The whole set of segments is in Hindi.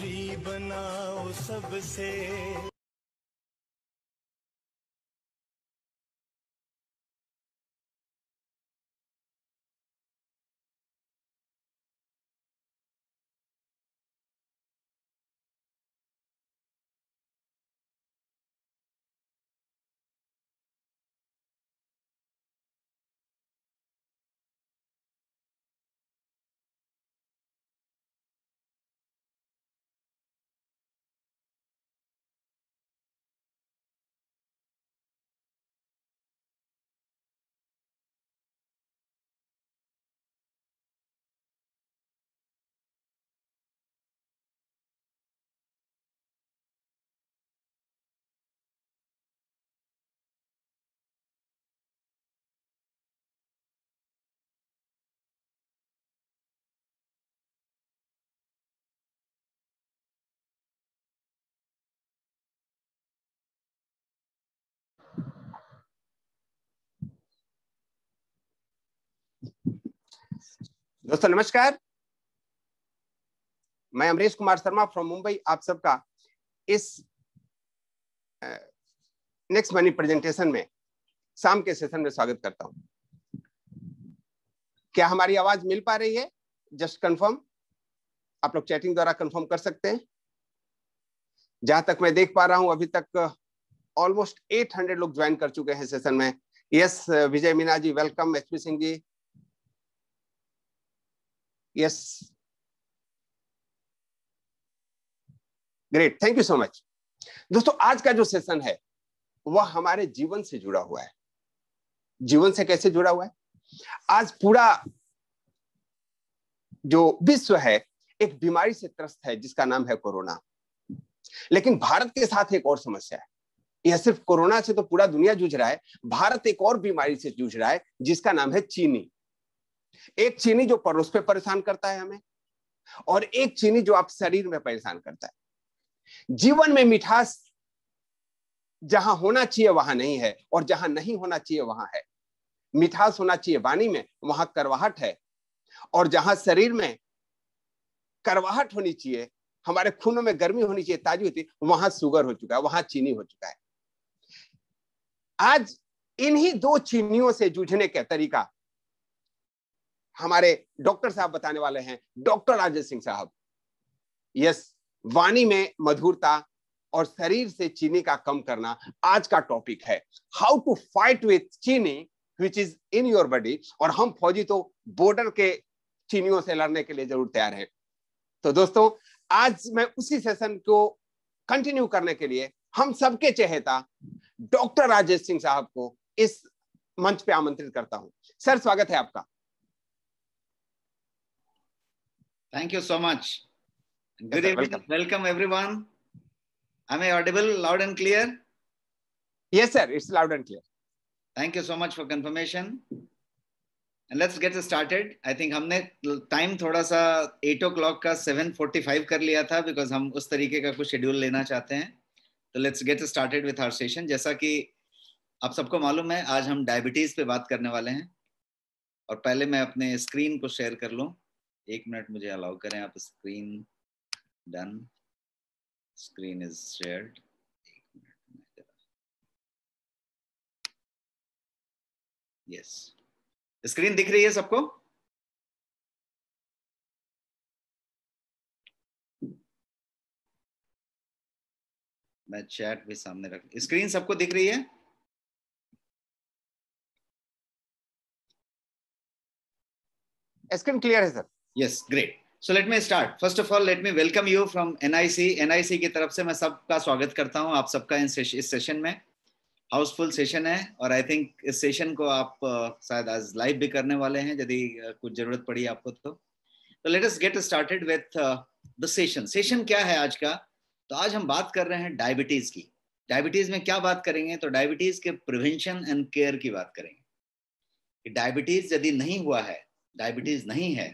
दूरी बनाओ सबसे। दोस्तों नमस्कार, मैं अमरीश कुमार शर्मा फ्रॉम मुंबई आप सबका इस नेक्स्ट मनी प्रेजेंटेशन में शाम के सेशन में स्वागत करता हूं। क्या हमारी आवाज मिल पा रही है? जस्ट कंफर्म, आप लोग चैटिंग द्वारा कंफर्म कर सकते हैं। जहां तक मैं देख पा रहा हूं अभी तक ऑलमोस्ट 800 लोग ज्वाइन कर चुके हैं सेशन में। Yes Vijay Meena ji welcome, HP Singh ji yes, great, thank you so much. दोस्तों आज का जो सेशन है वह हमारे जीवन से जुड़ा हुआ है। जीवन से कैसे जुड़ा हुआ है? आज पूरा जो विश्व है एक बीमारी से त्रस्त है जिसका नाम है कोरोना। लेकिन भारत के साथ एक और समस्या है। यह सिर्फ कोरोना से तो पूरा दुनिया जूझ रहा है, भारत एक और बीमारी से जूझ रहा है जिसका नाम है चीनी। एक चीनी जो पड़ोस पे परेशान करता है हमें, और एक चीनी जो आप शरीर में परेशान करता है। जीवन में मिठास जहां होना चाहिए वहां नहीं है, और जहां नहीं होना चाहिए वहां है। मिठास होना चाहिए वाणी में, वहां करवाहट है। और जहां शरीर में करवाहट होनी चाहिए, हमारे खूनों में गर्मी होनी चाहिए, ताजी होती, वहां शुगर हो चुका है, वहां चीनी हो चुका है। आज इन्हीं दो चीनियों से जूझने का तरीका हमारे डॉक्टर साहब बताने वाले हैं, डॉक्टर राजेश सिंह साहब। यस, वाणी में मधुरता और शरीर से चीनी का कम करना आज का टॉपिक है। हाउ टू फाइट विथ चीनी which is in your body. और हम फौजी तो बॉर्डर के चीनियों से लड़ने के लिए जरूर तैयार हैं। तो दोस्तों आज मैं उसी सेशन को कंटिन्यू करने के लिए हम सबके चहेता डॉक्टर राजेश सिंह साहब को इस मंच पे आमंत्रित करता हूं। सर स्वागत है आपका। Thank you so much. Good evening. Welcome everyone. Am I audible loud and clear? Yes sir, it's loud and clear. Thank you so much for confirmation. And let's get started. I think हमने टाइम थोड़ा सा 8 o'clock का 7:45 कर लिया था because हम उस तरीके का कुछ शेड्यूल लेना चाहते हैं। तो let's get started with our session. जैसा कि आप सबको मालूम है आज हम डायबिटीज पे बात करने वाले हैं। और पहले मैं अपने स्क्रीन को शेयर कर लूं। 1 मिनट मुझे अलाउ करें। आप screen done, screen is shared. Yes, screen दिख रही है सबको? मैं चैट भी सामने रख, स्क्रीन सबको दिख रही है? स्क्रीन क्लियर है sir? Yes, great. So let me start. First of all, let me welcome you from NIC. NIC की तरफ से मैं सबका स्वागत करता हूं, आप सबका इस सेशन में। हाउसफुल सेशन है और आई थिंक इस सेशन को आप शायद आज लाइव भी करने वाले हैं यदि कुछ जरूरत पड़ी आपको तो let us get started with the session. Session क्या है आज का? तो आज हम बात कर रहे हैं डायबिटीज की। डायबिटीज में क्या बात करेंगे? तो डायबिटीज के प्रिवेंशन एंड केयर की बात करेंगे। डायबिटीज यदि नहीं हुआ है, डायबिटीज नहीं है,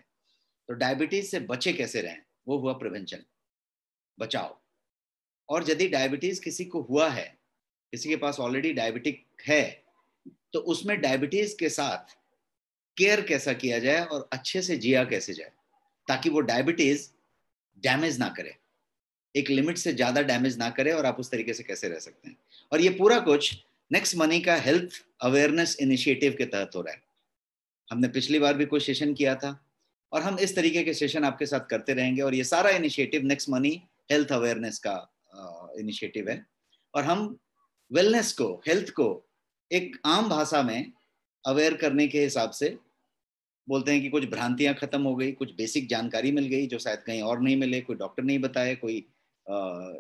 तो डायबिटीज से बचे कैसे रहें, वो हुआ प्रिवेंशन, बचाव। और यदि डायबिटीज किसी को हुआ है, किसी के पास ऑलरेडी डायबिटिक है, तो उसमें डायबिटीज के साथ केयर कैसा किया जाए और अच्छे से जिया कैसे जाए ताकि वो डायबिटीज डैमेज ना करे। एक लिमिट से ज्यादा डैमेज ना करे और आप उस तरीके से कैसे रह सकते हैं। और ये पूरा कुछ नेक्स्ट मनी का हेल्थ अवेयरनेस इनिशिएटिव के तहत हो रहा है। हमने पिछली बार भी कोई सेशन किया था और हम इस तरीके के सेशन आपके साथ करते रहेंगे। और ये सारा initiative next money health awareness का इनिशिएटिव है। और हम वेलनेस को, हेल्थ को एक आम भाषा में अवेयर करने के हिसाब से बोलते हैं कि कुछ भ्रांतियां खत्म हो गई, कुछ बेसिक जानकारी मिल गई जो शायद कहीं और नहीं मिले, कोई डॉक्टर नहीं बताए, कोई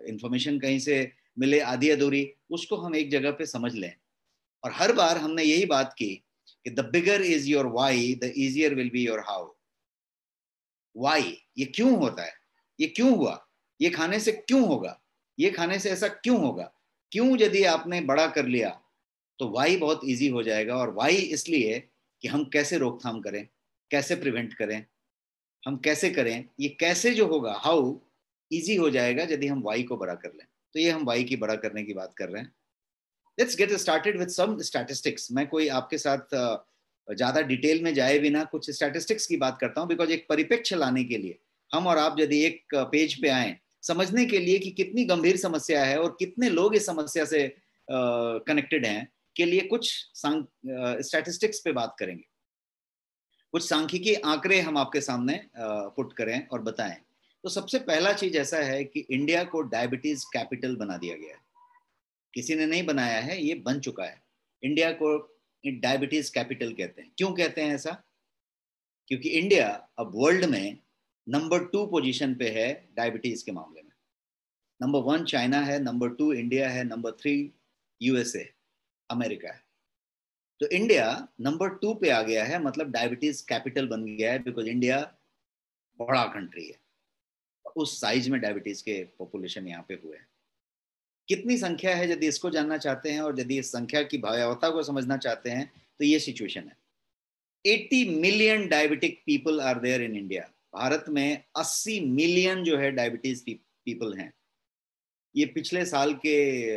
इंफॉर्मेशन कहीं से मिले आधी अधूरी, उसको हम एक जगह पे समझ लें। और हर बार हमने यही बात की कि the bigger is your why, the easier will be your how. Why, ये क्यों होता है, ये क्यों हुआ, ये खाने से क्यों होगा, ये खाने से ऐसा क्यों होगा, क्यों यदि आपने बड़ा कर लिया तो वाई बहुत इजी हो जाएगा। और वाई इसलिए कि हम कैसे रोकथाम करें, कैसे प्रिवेंट करें, हम कैसे करें, ये कैसे जो होगा, हाउ इजी हो जाएगा यदि हम वाई को बड़ा कर लें। तो ये हम वाई की बड़ा करने की बात कर रहे हैं। Let's get started with some statistics. मैं कोई आपके साथ ज्यादा डिटेल में जाए बिना कुछ स्टैटिस्टिक्स की बात करता हूं, बिकॉज एक परिप्रेक्ष्य लाने के लिए हम और आप यदि एक पेज पे आए समझने के लिए कि कितनी गंभीर समस्या है और कितने लोग इस समस्या से कनेक्टेड हैं, के लिए कुछ स्टैटिस्टिक्स पे बात करेंगे। कुछ सांख्यिकी आंकड़े हम आपके सामने पुट करें और बताएं। तो सबसे पहला चीज ऐसा है कि इंडिया को डायबिटीज कैपिटल बना दिया गया है। किसी ने नहीं बनाया है, ये बन चुका है। इंडिया को डायबिटीज कैपिटल कहते हैं। क्यों कहते हैं ऐसा? क्योंकि इंडिया अब वर्ल्ड में नंबर 2 पोजीशन पे है डायबिटीज के मामले में। नंबर 1 चाइना है, नंबर 2 इंडिया है, नंबर 3 यूएसए अमेरिका है। तो इंडिया नंबर 2 पे आ गया है, मतलब डायबिटीज कैपिटल बन गया है, बिकॉज इंडिया बड़ा कंट्री है, उस साइज में डायबिटीज के पॉपुलेशन यहाँ पे हुए हैं। कितनी संख्या है यदि इसको जानना चाहते हैं और यदि इस संख्या की भयावहता को समझना चाहते हैं तो ये सिचुएशन है। 80 million diabetic people are there in India. Bharat में 80 मिलियन जो है डायबिटीज पीपल हैं। ये पिछले साल के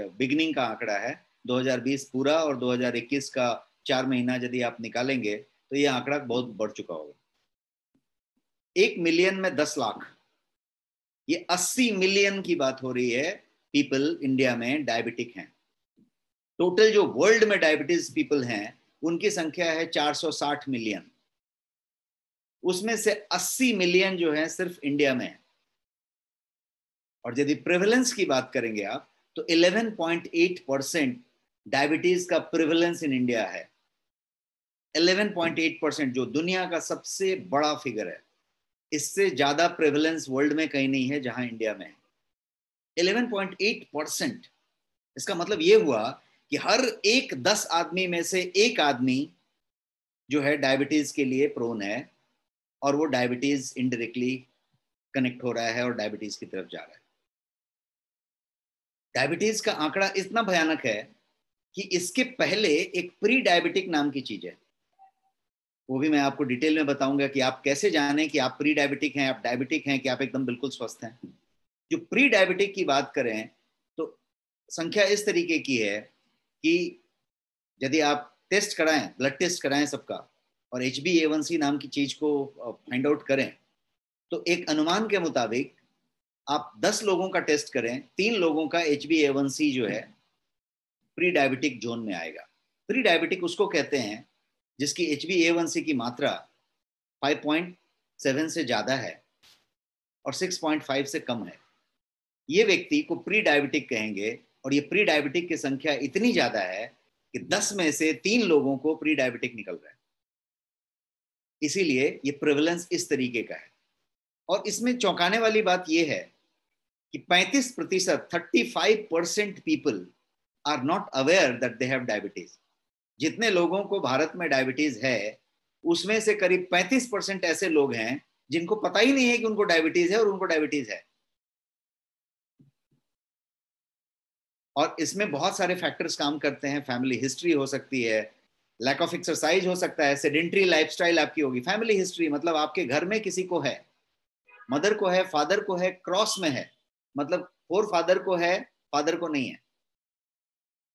बिगनिंग का आंकड़ा है, 2020 पूरा और 2021 का 4 महीना यदि आप निकालेंगे तो ये आंकड़ा बहुत बढ़ चुका होगा। 1 मिलियन में 10 लाख, ये 80 मिलियन की बात हो रही है। पीपल इंडिया में डायबिटिक हैं। टोटल जो वर्ल्ड में डायबिटीज पीपल हैं उनकी संख्या है 460 मिलियन। उसमें से 80 मिलियन जो है सिर्फ इंडिया में है। और यदि प्रेवलेंस की बात करेंगे आप तो 11.8% डायबिटीज का प्रेवलेंस इन इंडिया है। 11.8%, जो दुनिया का सबसे बड़ा फिगर है। इससे ज्यादा प्रेवलेंस वर्ल्ड में कहीं नहीं है जहां इंडिया में है। 11.8%। इसका मतलब ये हुआ कि हर 10 आदमी में से एक आदमी जो है डायबिटीज के लिए प्रोन है और वो डायबिटीज इनडायरेक्टली कनेक्ट हो रहा है और डायबिटीज की तरफ जा रहा है। डायबिटीज का आंकड़ा इतना भयानक है कि इसके पहले एक प्री डायबिटिक नाम की चीज है, वो भी मैं आपको डिटेल में बताऊंगा कि आप कैसे जानें कि आप प्री डायबिटिक हैं, आप डायबिटिक हैं, कि आप एकदम बिल्कुल स्वस्थ हैं। जो प्री डायबिटिक की बात करें तो संख्या इस तरीके की है कि यदि आप टेस्ट कराएं, ब्लड टेस्ट कराएं सबका, और HbA1c नाम की चीज को फाइंड आउट करें, तो एक अनुमान के मुताबिक आप 10 लोगों का टेस्ट करें, 3 लोगों का HbA1c जो है प्री डायबिटिक जोन में आएगा। प्री डायबिटिक उसको कहते हैं जिसकी HbA1c की मात्रा 5.7 से ज्यादा है और 6.5 से कम है। ये व्यक्ति को प्री डायबिटिक कहेंगे। और ये प्री डायबिटिक की संख्या इतनी ज्यादा है कि 10 में से 3 लोगों को प्री डायबिटिक निकल रहा है। इसीलिए ये प्रेवलेंस इस तरीके का है। और इसमें चौंकाने वाली बात यह है कि 35%, 35% people are not aware that they have diabetes. जितने लोगों को भारत में डायबिटीज है उसमें से करीब 35% ऐसे लोग हैं जिनको पता ही नहीं है कि उनको डायबिटीज है और उनको डायबिटीज है। और इसमें बहुत सारे फैक्टर्स काम करते हैं। फैमिली हिस्ट्री हो सकती है, लैक ऑफ एक्सरसाइज हो सकता है, सेडेंट्री लाइफस्टाइल आपकी होगी। फैमिली हिस्ट्री मतलब आपके घर में किसी को है, मदर को है, फादर को है, क्रॉस में है, मतलब फोर फादर को है, फादर को नहीं है,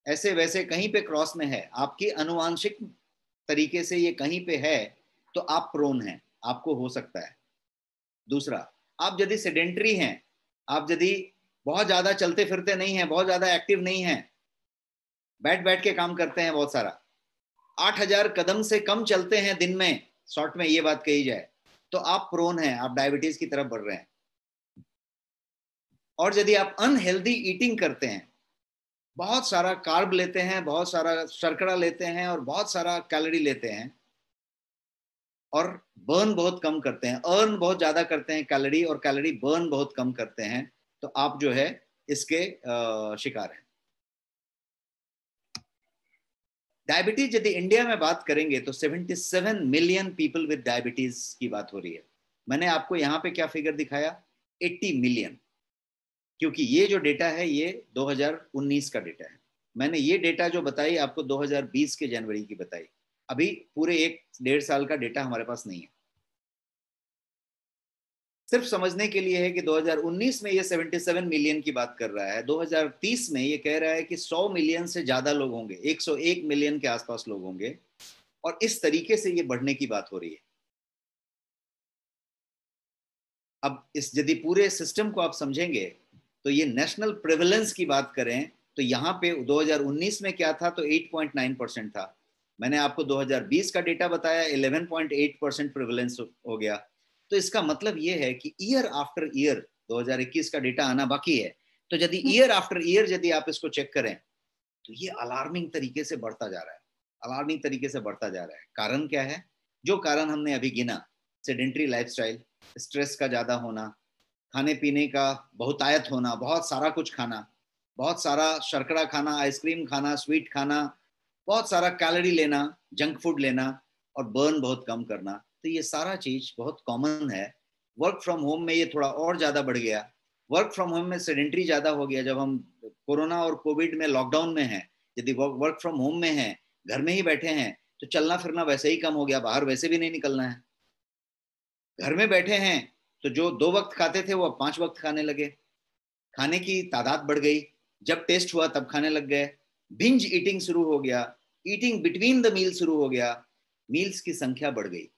ऐसे वैसे कहीं पे क्रॉस में है, आपकी अनुवांशिक तरीके से ये कहीं पे है, तो आप प्रोन हैं, आपको हो सकता है। दूसरा, आप यदि सेडेंट्री हैं, आप यदि बहुत ज्यादा चलते फिरते नहीं है, बहुत ज्यादा एक्टिव नहीं है, बैठ बैठ के काम करते हैं बहुत सारा, 8,000 कदम से कम चलते हैं दिन में, शॉर्ट में ये बात कही जाए तो आप प्रोन हैं, आप डायबिटीज की तरफ बढ़ रहे हैं। और यदि आप अनहेल्दी ईटिंग करते हैं, बहुत सारा कार्ब लेते हैं, बहुत सारा शर्करा लेते हैं और बहुत सारा कैलोरी लेते हैं और बर्न बहुत कम करते हैं, अर्न बहुत ज्यादा करते हैं कैलोरी और कैलोरी बर्न बहुत कम करते हैं, तो आप जो है इसके शिकार हैं। डायबिटीज यदि इंडिया में बात करेंगे तो 77 मिलियन पीपल विद डायबिटीज की बात हो रही है। मैंने आपको यहाँ पे क्या फिगर दिखाया, 80 मिलियन, क्योंकि ये जो डेटा है ये 2019 का डेटा है। मैंने ये डेटा जो बताई आपको 2020 के जनवरी की बताई, अभी पूरे 1-1.5 साल का डेटा हमारे पास नहीं है। सिर्फ समझने के लिए है कि 2019 में ये 77 मिलियन की बात कर रहा है, 2030 में ये कह रहा है कि 100 मिलियन से ज्यादा लोग होंगे, 101 मिलियन के आसपास लोग होंगे, और इस तरीके से ये बढ़ने की बात हो रही है। अब इस यदि पूरे सिस्टम को आप समझेंगे तो ये नेशनल प्रेवलेंस की बात करें तो यहाँ पे 2019 में क्या था, तो 8.9% था। मैंने आपको 2020 का डेटा बताया, 11.8% प्रेवलेंस हो गया। तो इसका मतलब ये है कि ईयर आफ्टर ईयर, 2021 का डेटा आना बाकी है, तो यदि ईयर आफ्टर ईयर यदि आप इसको चेक करें तो ये अलार्मिंग तरीके से बढ़ता जा रहा है, अलार्मिंग तरीके से बढ़ता जा रहा है। कारण क्या है? जो कारण हमने अभी गिना, सेडेंट्री लाइफस्टाइल, स्ट्रेस का ज्यादा होना, खाने पीने का बहुतायत होना, बहुत सारा कुछ खाना, बहुत सारा शर्करा खाना, आइसक्रीम खाना, स्वीट खाना, बहुत सारा कैलोरी लेना, जंक फूड लेना और बर्न बहुत कम करना, तो ये सारा चीज बहुत कॉमन है। वर्क फ्रॉम होम में ये थोड़ा और ज्यादा बढ़ गया, वर्क फ्रॉम होम में सेडेंट्री ज्यादा हो गया। जब हम कोरोना और कोविड में लॉकडाउन में हैं, यदि वर्क फ्रॉम होम में हैं, घर में ही बैठे हैं, तो चलना फिरना वैसे ही कम हो गया, बाहर वैसे भी नहीं निकलना है। घर में बैठे हैं तो जो 2 वक्त खाते थे वो अब 5 वक्त खाने लगे, खाने की तादाद बढ़ गई, जब टेस्ट हुआ तब खाने लग गए, बिंज ईटिंग शुरू हो गया, ईटिंग बिटवीन द मील शुरू हो गया, मील्स की संख्या बढ़ गई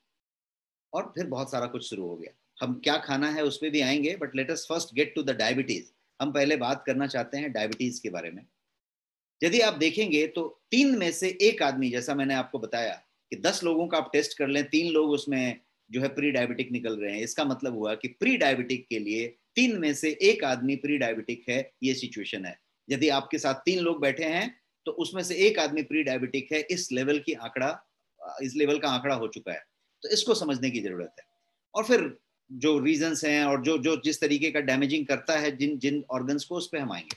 और फिर बहुत सारा कुछ शुरू हो गया। हम क्या खाना है उस पर भी आएंगे, but let us first get to the diabetes. हम पहले बात करना चाहते हैं डायबिटीज के बारे में। यदि आप देखेंगे तो 3 में से 1 आदमी, जैसा मैंने आपको बताया कि 10 लोगों का आप टेस्ट कर लें, 3 लोग उसमें जो है प्री डायबिटिक निकल रहे हैं, इसका मतलब हुआ कि प्री डायबिटिक के लिए 3 में से 1 आदमी प्री डायबिटिक है, ये सिचुएशन है। यदि आपके साथ 3 लोग बैठे हैं तो उसमें से 1 आदमी प्री डायबिटिक है, इस लेवल का आंकड़ा हो चुका है। तो इसको समझने की जरूरत है। और फिर जो रीजंस हैं और जो जिस तरीके का डैमेजिंग करता है जिन जिन ऑर्गन्स को, उस पर हम आएंगे।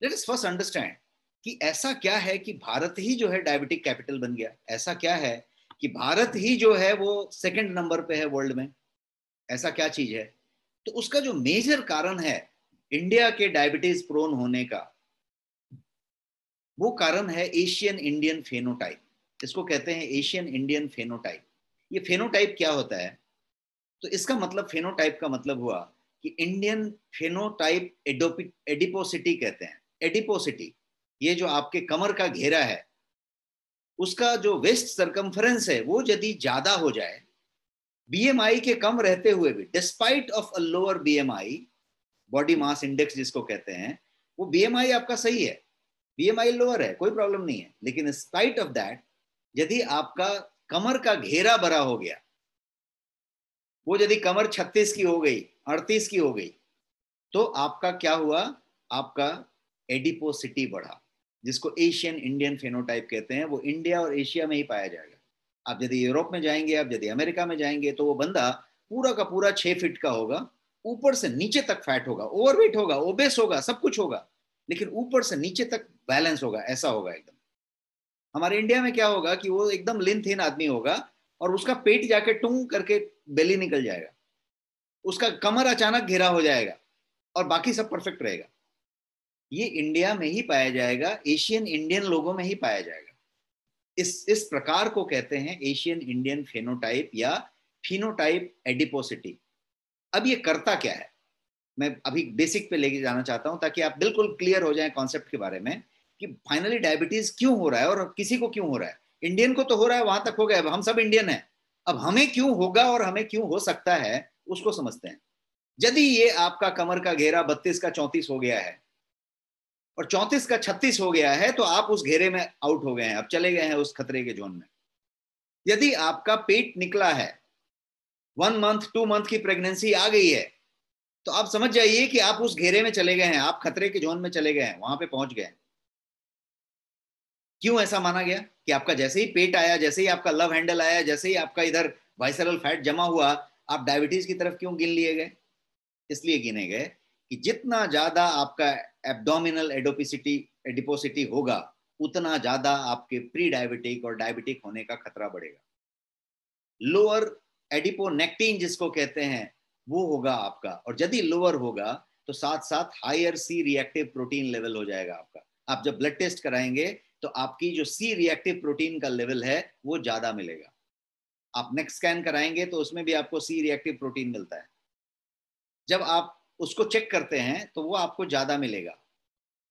लेट अस फर्स्ट अंडरस्टैंड कि ऐसा क्या है कि भारत ही जो है डायबिटिक कैपिटल बन गया। ऐसा क्या है कि भारत ही जो है वो 2nd नंबर पे है वर्ल्ड में, ऐसा क्या चीज है? तो उसका जो मेजर कारण है इंडिया के डायबिटीज प्रोन होने का, वो कारण है एशियन इंडियन फेनोटाइप। इसको कहते हैं एशियन इंडियन फेनोटाइप। ये फेनोटाइप क्या होता है? तो इसका मतलब, फेनोटाइप का मतलब हुआ कि इंडियन फेनोटाइप एडिपोसिटी कहते हैं। एडिपोसिटी, ये जो आपके कमर का घेरा है, उसका जो वेस्ट सरकमफरेंस है वो यदि ज्यादा हो जाए, बीएमआई के कम रहते हुए भी, despite of a lower BMI, body mass index जिसको कहते हैं, वो बीएमआई आपका सही है, बीएमआई लोअर है, कोई प्रॉब्लम नहीं है, लेकिन स्पाइट ऑफ दैट यदि आपका कमर का घेरा बड़ा हो गया, वो यदि कमर 36 की हो गई, 38 की हो गई, तो आपका क्या हुआ? आपका एडिपोसिटी बढ़ा, जिसको एशियन इंडियन फेनोटाइप कहते हैं। वो इंडिया और एशिया में ही पाया जाएगा। आप यदि यूरोप में जाएंगे, आप यदि अमेरिका में जाएंगे, तो वो बंदा पूरा का पूरा 6 फीट का होगा, ऊपर से नीचे तक फैट होगा, ओवरवेट होगा, ओबेस होगा, सब कुछ होगा, लेकिन ऊपर से नीचे तक बैलेंस होगा, ऐसा होगा एकदम। हमारे इंडिया में क्या होगा कि वो एकदम लिन थिन आदमी होगा और उसका पेट जाके टूंग करके बेली निकल जाएगा, उसका कमर अचानक घेरा हो जाएगा और बाकी सब परफेक्ट रहेगा। ये इंडिया में ही पाया जाएगा, एशियन इंडियन लोगों में ही पाया जाएगा। इस प्रकार को कहते हैं एशियन इंडियन फेनोटाइप या फिनोटाइप एडिपोसिटी। अब ये करता क्या है, मैं अभी बेसिक पे लेके जाना चाहता हूं ताकि आप बिल्कुल क्लियर हो जाएं कॉन्सेप्ट के बारे में कि फाइनली डायबिटीज क्यों हो रहा है और किसी को क्यों हो रहा है। इंडियन को तो हो रहा है, वहां तक हो गया, हम सब इंडियन हैं। अब हमें क्यों होगा और हमें क्यों हो सकता है, उसको समझते हैं। यदि ये आपका कमर का घेरा 32 का 34 हो गया है और 34 का 36 हो गया है, तो आप उस घेरे में आउट हो गए हैं, अब चले गए हैं उस खतरे के जोन में। यदि आपका पेट निकला है, 1 मंथ 2 मंथ की प्रेगनेंसी आ गई है, तो आप समझ जाइए कि आप उस घेरे में चले गए हैं, आप खतरे के जोन में चले गए हैं, वहां पे पहुंच गए। क्यों ऐसा माना गया कि आपका जैसे ही पेट आया, जैसे ही आपका लव हैंडल आया, जैसे ही आपका इधर वाइसरल फैट जमा हुआ, आप डायबिटीज की तरफ क्यों गिन लिए गए? इसलिए गिने गए कि जितना ज्यादा आपका एब्डोमिनल एडिपोसिटी होगा, उतना ज्यादा आपके प्री डायबिटिक और डायबिटिक होने का खतरा बढ़ेगा। लोअर एडिपोनेक्टिन जिसको कहते हैं, वो होगा आपका, और यदि लोअर होगा तो साथ साथ higher C reactive protein level हो जाएगा आपका। आप जब ब्लड टेस्ट कराएंगे तो आपकी जो सी रिएक्टिव प्रोटीन का लेवल है वो ज्यादा मिलेगा। आप नेक्स्ट स्कैन कराएंगे तो उसमें भी आपको सी रिएक्टिव प्रोटीन मिलता है। जब आप उसको चेक करते हैं तो वो आपको ज्यादा मिलेगा,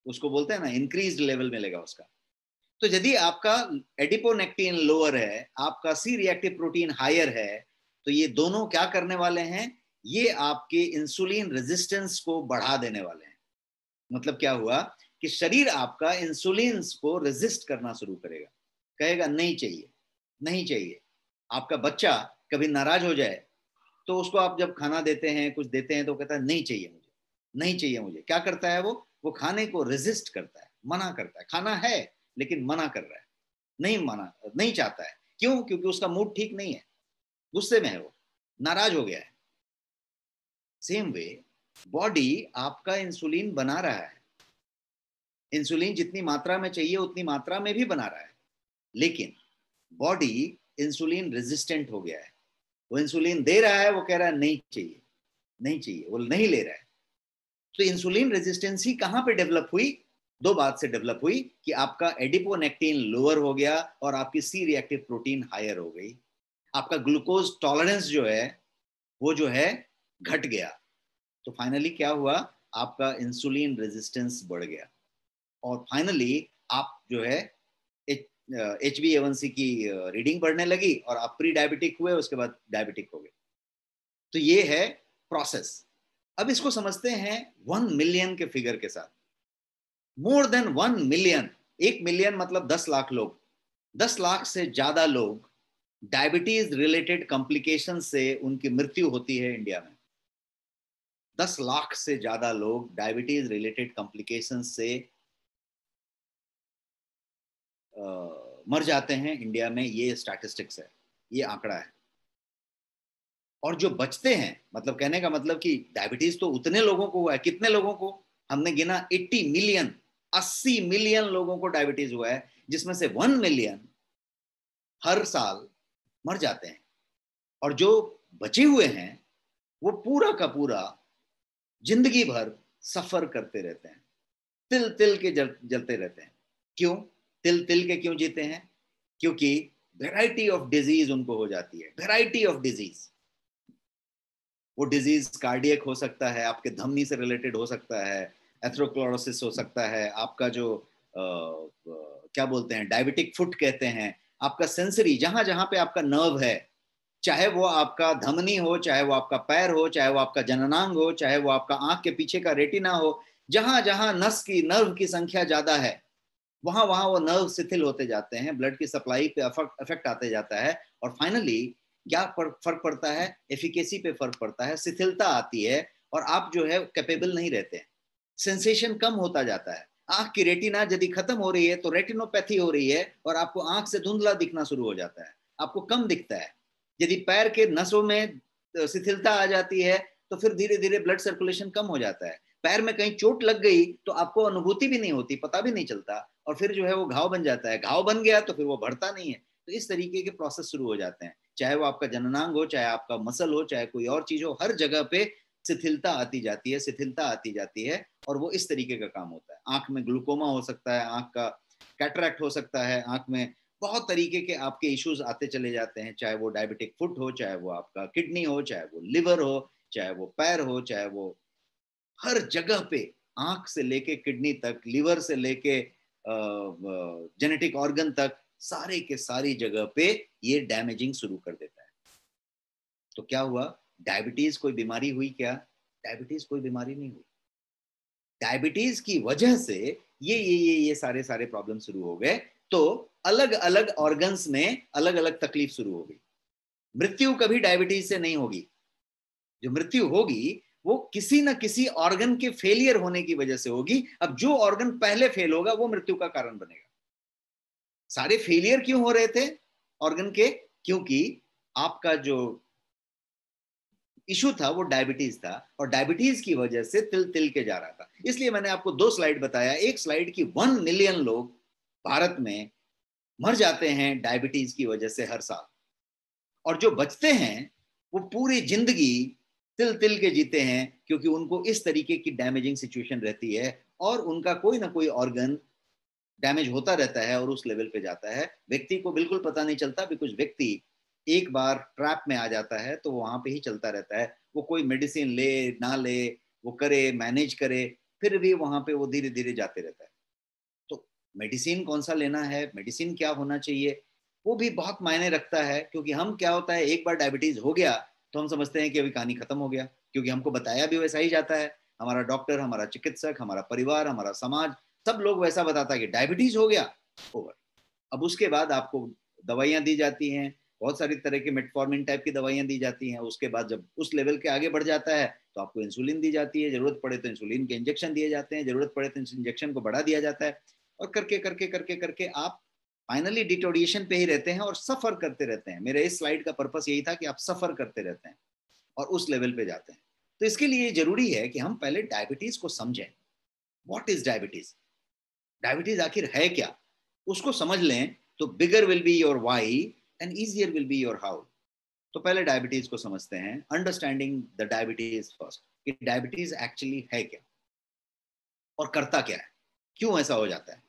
उसको बोलते हैं ना इंक्रीज्ड लेवल मिलेगा उसका। तो यदि आपका एडिपोनेक्टिन लोअर है, आपका सी रिएक्टिव प्रोटीन हायर है, तो ये दोनों क्या करने वाले हैं? ये आपके इंसुलिन रेजिस्टेंस को बढ़ा देने वाले हैं। मतलब क्या हुआ कि शरीर आपका इंसुलिन को रेजिस्ट करना शुरू करेगा, कहेगा नहीं चाहिए, नहीं चाहिए। आपका बच्चा कभी नाराज हो जाए तो उसको आप जब खाना देते हैं, कुछ देते हैं, तो कहता है नहीं चाहिए मुझे, नहीं चाहिए मुझे। क्या करता है वो खाने को रेजिस्ट करता है, मना करता है। खाना है लेकिन मना कर रहा है, नहीं चाहता है। क्यों? क्योंकि उसका मूड ठीक नहीं है, गुस्से में है, वो नाराज हो गया है। सेम वे बॉडी आपका इंसुलिन बना रहा है, इंसुलिन जितनी मात्रा में चाहिए उतनी मात्रा में भी बना रहा है, लेकिन बॉडी इंसुलिन रेजिस्टेंट हो गया है। वो इंसुलिन दे रहा है, वो कह रहा है नहीं चाहिए, नहीं चाहिए, वो नहीं ले रहा है। तो इंसुलिन रेजिस्टेंसी कहां पे डेवलप हुई? दो बात से डेवलप हुई कि आपका एडिपोनेक्टिन लोअर हो गया और आपकी सी रिएक्टिव प्रोटीन हायर हो गई। आपका ग्लूकोज टॉलरेंस जो है वो जो है घट गया। तो फाइनली क्या हुआ? आपका इंसुलिन रेजिस्टेंस बढ़ गया और फाइनली आप जो है HbA1c की रीडिंग बढ़ने लगी और आप प्री डायबिटिक हुए, उसके बाद डायबिटिक हो गए। तो ये है प्रोसेस। अब इसको समझते हैं 1 मिलियन के फिगर के साथ। मोर देन 1 मिलियन, 1 मिलियन मतलब 10 लाख लोग, 10 लाख से ज्यादा लोग डायबिटीज रिलेटेड कॉम्प्लिकेशन से उनकी मृत्यु होती है इंडिया में। 10 लाख से ज्यादा लोग डायबिटीज रिलेटेड कॉम्प्लिकेशन से मर जाते हैं इंडिया में। ये स्टैटिस्टिक्स है, ये आंकड़ा है। और जो बचते हैं, मतलब कहने का मतलब कि डायबिटीज तो उतने लोगों को हुआ है, कितने लोगों को हमने गिना? 80 मिलियन, 80 मिलियन लोगों को डायबिटीज हुआ है, जिसमें से 1 मिलियन हर साल मर जाते हैं। और जो बचे हुए हैं वो पूरा का पूरा जिंदगी भर सफर करते रहते हैं, तिल तिल के जलते रहते हैं। क्यों तिल तिल के क्यों जीते हैं? क्योंकि वैरायटी ऑफ डिजीज उनको हो जाती है, वैरायटी ऑफ डिजीज। वो डिजीज कार्डियक हो सकता है, आपके धमनी से रिलेटेड हो सकता है, एथेरोस्क्लेरोसिस हो सकता है, आपका जो क्या बोलते हैं डायबिटिक फुट कहते हैं, आपका सेंसरी, जहां जहां पे आपका नर्व है, चाहे वो आपका धमनी हो, चाहे वो आपका पैर हो, चाहे वो आपका जननांग हो, चाहे वो आपका आंख के पीछे का रेटिना हो, जहां जहां नर्व की संख्या ज्यादा है, वहां वहां वो नर्व शिथिल होते जाते हैं, ब्लड की सप्लाई पे इफेक्ट आते जाता है। और फाइनली क्या फर्क पड़ता है? एफिकेसी पे फर्क पड़ता है, शिथिलता आती है और आप जो है कैपेबल नहीं रहते हैं, सेंसेशन कम होता जाता है। आंख की रेटिना यदि खत्म हो रही है तो रेटिनोपैथी हो रही है और आपको आंख से धुंधला दिखना शुरू हो जाता है, आपको कम दिखता है। यदि पैर के नसों में शिथिलता आ जाती है तो फिर धीरे धीरे ब्लड सर्कुलेशन कम हो जाता है। पैर में कहीं चोट लग गई तो आपको अनुभूति भी नहीं होती, पता भी नहीं चलता, और फिर जो है वो घाव बन जाता है। घाव बन गया तो फिर वो बढ़ता नहीं है। तो इस तरीके के प्रोसेस शुरू हो जाते हैं, चाहे वो आपका जननांग हो, चाहे आपका मसल हो, चाहे कोई और चीज हो, हर जगह पे शिथिलता आती जाती है, शिथिलता आती जाती है। और वो इस तरीके का काम होता है। आंख में ग्लूकोमा हो सकता है, आंख का कैटरैक्ट हो सकता है, आंख में बहुत तरीके के आपके इश्यूज आते चले जाते हैं, चाहे वो डायबिटिक फुट हो, चाहे वो आपका किडनी हो, चाहे वो लिवर हो, चाहे वो पैर हो, चाहे वो हर जगह पे, आंख से लेके किडनी तक, लिवर से लेके जेनेटिक ऑर्गन तक, सारे के सारी जगह पे ये डैमेजिंग शुरू कर देता है। तो क्या हुआ? डायबिटीज कोई बीमारी हुई क्या? डायबिटीज कोई बीमारी नहीं हुई। डायबिटीज की वजह से ये सारे प्रॉब्लम शुरू हो गए, तो अलग अलग ऑर्गन्स में अलग अलग तकलीफ शुरू हो गई। मृत्यु कभी डायबिटीज से नहीं होगी। जो मृत्यु होगी वो किसी न किसी ऑर्गन के फेलियर होने की वजह से होगी। अब जो ऑर्गन पहले फेल होगा वो मृत्यु का कारण बनेगा। सारे फेलियर क्यों हो रहे थे ऑर्गन के? क्योंकि आपका जो इशू था वो डायबिटीज था, और डायबिटीज की वजह से तिल तिल के जा रहा था। इसलिए मैंने आपको 2 स्लाइड बताया। एक स्लाइड की 1 मिलियन लोग भारत में मर जाते हैं डायबिटीज की वजह से हर साल, और जो बचते हैं वो पूरी जिंदगी तिल तिल के जीते हैं, क्योंकि उनको इस तरीके की डैमेजिंग सिचुएशन रहती है और उनका कोई ना कोई ऑर्गन डैमेज होता रहता है और उस लेवल पे जाता है। व्यक्ति को बिल्कुल पता नहीं चलता, बिकॉज व्यक्ति एक बार ट्रैप में आ जाता है तो वहां पे ही चलता रहता है। वो कोई मेडिसिन ले ना ले, वो करे मैनेज करे, फिर भी वहां पे वो धीरे धीरे जाते रहता है। तो मेडिसिन कौन सा लेना है, मेडिसिन क्या होना चाहिए, वो भी बहुत मायने रखता है। क्योंकि हम क्या होता है, एक बार डायबिटीज हो गया तो हम समझते हैं कि अभी कहानी खत्म हो गया, क्योंकि हमको बताया भी वैसा ही जाता है। हमारा डॉक्टर, हमारा चिकित्सक, हमारा परिवार, हमारा समाज, सब लोग वैसा बताता है कि डायबिटीज हो गया, ओवर। अब उसके बाद आपको दवाइयां दी जाती हैं, बहुत सारी तरह की मेटफॉर्मिन टाइप की दवाइयां दी जाती हैं। उसके बाद जब उस लेवल के आगे बढ़ जाता है तो आपको इंसुलिन दी जाती है, जरूरत पड़े तो इंसुलिन के इंजेक्शन दिए जाते हैं, जरूरत पड़े तो इंजेक्शन को बढ़ा दिया जाता है, और करके करके करके करके आप फाइनली डिटोरिएशन पे ही रहते हैं और सफर करते रहते हैं। मेरे इस स्लाइड का पर्पस यही था कि आप सफर करते रहते हैं और उस लेवल पे जाते हैं। तो इसके लिए जरूरी है कि हम पहले डायबिटीज को समझें। What is diabetes? डायबिटीज आखिर है क्या, उसको समझ लें तो bigger will be your why and easier will be your how. तो पहले डायबिटीज को समझते हैं, अंडरस्टैंडिंग द डायबिटीज फर्स्ट, कि डायबिटीज एक्चुअली है क्या और करता क्या है, क्यों ऐसा हो जाता है।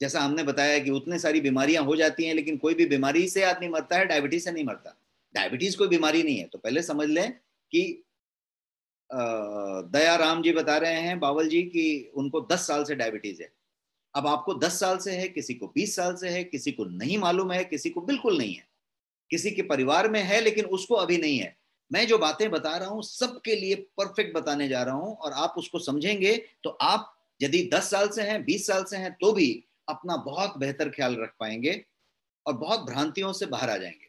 जैसा हमने बताया कि उतने सारी बीमारियां हो जाती हैं, लेकिन कोई भी बीमारी से आदमी मरता है, डायबिटीज से नहीं मरता। डायबिटीज कोई बीमारी नहीं है। तो पहले समझ लें कि दयाराम जी बता रहे हैं, बावल जी, कि उनको 10 साल से डायबिटीज है। अब आपको 10 साल से है, किसी को 20 साल से है, किसी को नहीं मालूम है, किसी को बिल्कुल नहीं है, किसी के परिवार में है लेकिन उसको अभी नहीं है। मैं जो बातें बता रहा हूं सबके लिए परफेक्ट बताने जा रहा हूं, और आप उसको समझेंगे तो आप यदि 10 साल से हैं, 20 साल से हैं, तो भी अपना बहुत बेहतर ख्याल रख पाएंगे और बहुत भ्रांतियों से बाहर आ जाएंगे।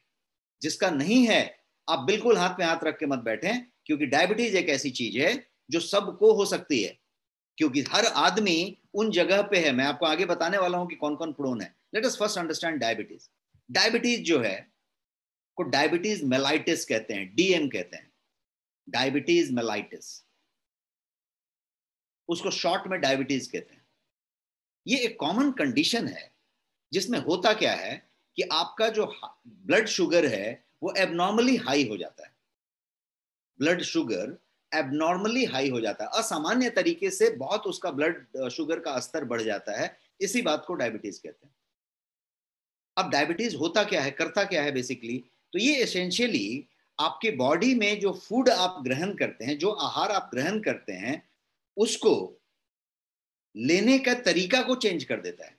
जिसका नहीं है, आप बिल्कुल हाथ में हाथ रख के मत बैठें, क्योंकि डायबिटीज एक ऐसी चीज है जो सबको हो सकती है, क्योंकि हर आदमी उन जगह पे है। मैं आपको आगे बताने वाला हूं कि कौन कौन प्रोन है। Late us first understand diabetes. Diabetes जो है को डायबिटीज मेलाइटिस कहते हैं, डीएम कहते हैं, डायबिटीज मेलाइटिस, उसको शॉर्ट में डायबिटीज कहते हैं। ये एक कॉमन कंडीशन है जिसमें होता क्या है कि आपका जो ब्लड शुगर है वो एबनॉर्मली हाई हो जाता है। ब्लड शुगर एबनॉर्मली हाई हो जाता है, असामान्य तरीके से बहुत उसका ब्लड शुगर का स्तर बढ़ जाता है। इसी बात को डायबिटीज कहते हैं। अब डायबिटीज होता क्या है, करता क्या है बेसिकली? तो ये एसेंशियली आपके बॉडी में जो फूड आप ग्रहण करते हैं, जो आहार आप ग्रहण करते हैं, उसको लेने का तरीका को चेंज कर देता है।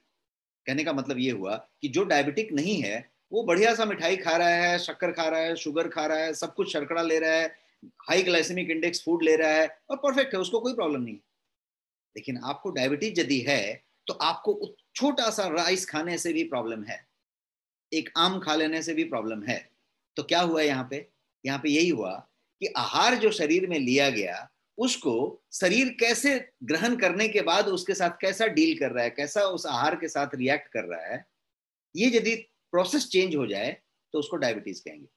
कहने का मतलब ये हुआ कि जो डायबिटिक नहीं है वो बढ़िया सा मिठाई खा रहा है, शक्कर खा रहा है, शुगर खा रहा है, सब कुछ शर्करा ले रहा है, हाई ग्लाइसेमिक इंडेक्स फूड ले रहा है और परफेक्ट है, उसको कोई प्रॉब्लम नहीं। लेकिन आपको डायबिटीज यदि है तो आपको छोटा सा राइस खाने से भी प्रॉब्लम है, एक आम खा लेने से भी प्रॉब्लम है। तो क्या हुआ यहाँ पे? यहाँ पे यही हुआ कि आहार जो शरीर में लिया गया उसको शरीर कैसे ग्रहण करने के बाद उसके साथ कैसा डील कर रहा है, कैसा उस आहार के साथ रिएक्ट कर रहा है, ये यदि प्रोसेस चेंज हो जाए तो उसको डायबिटीज कहेंगे।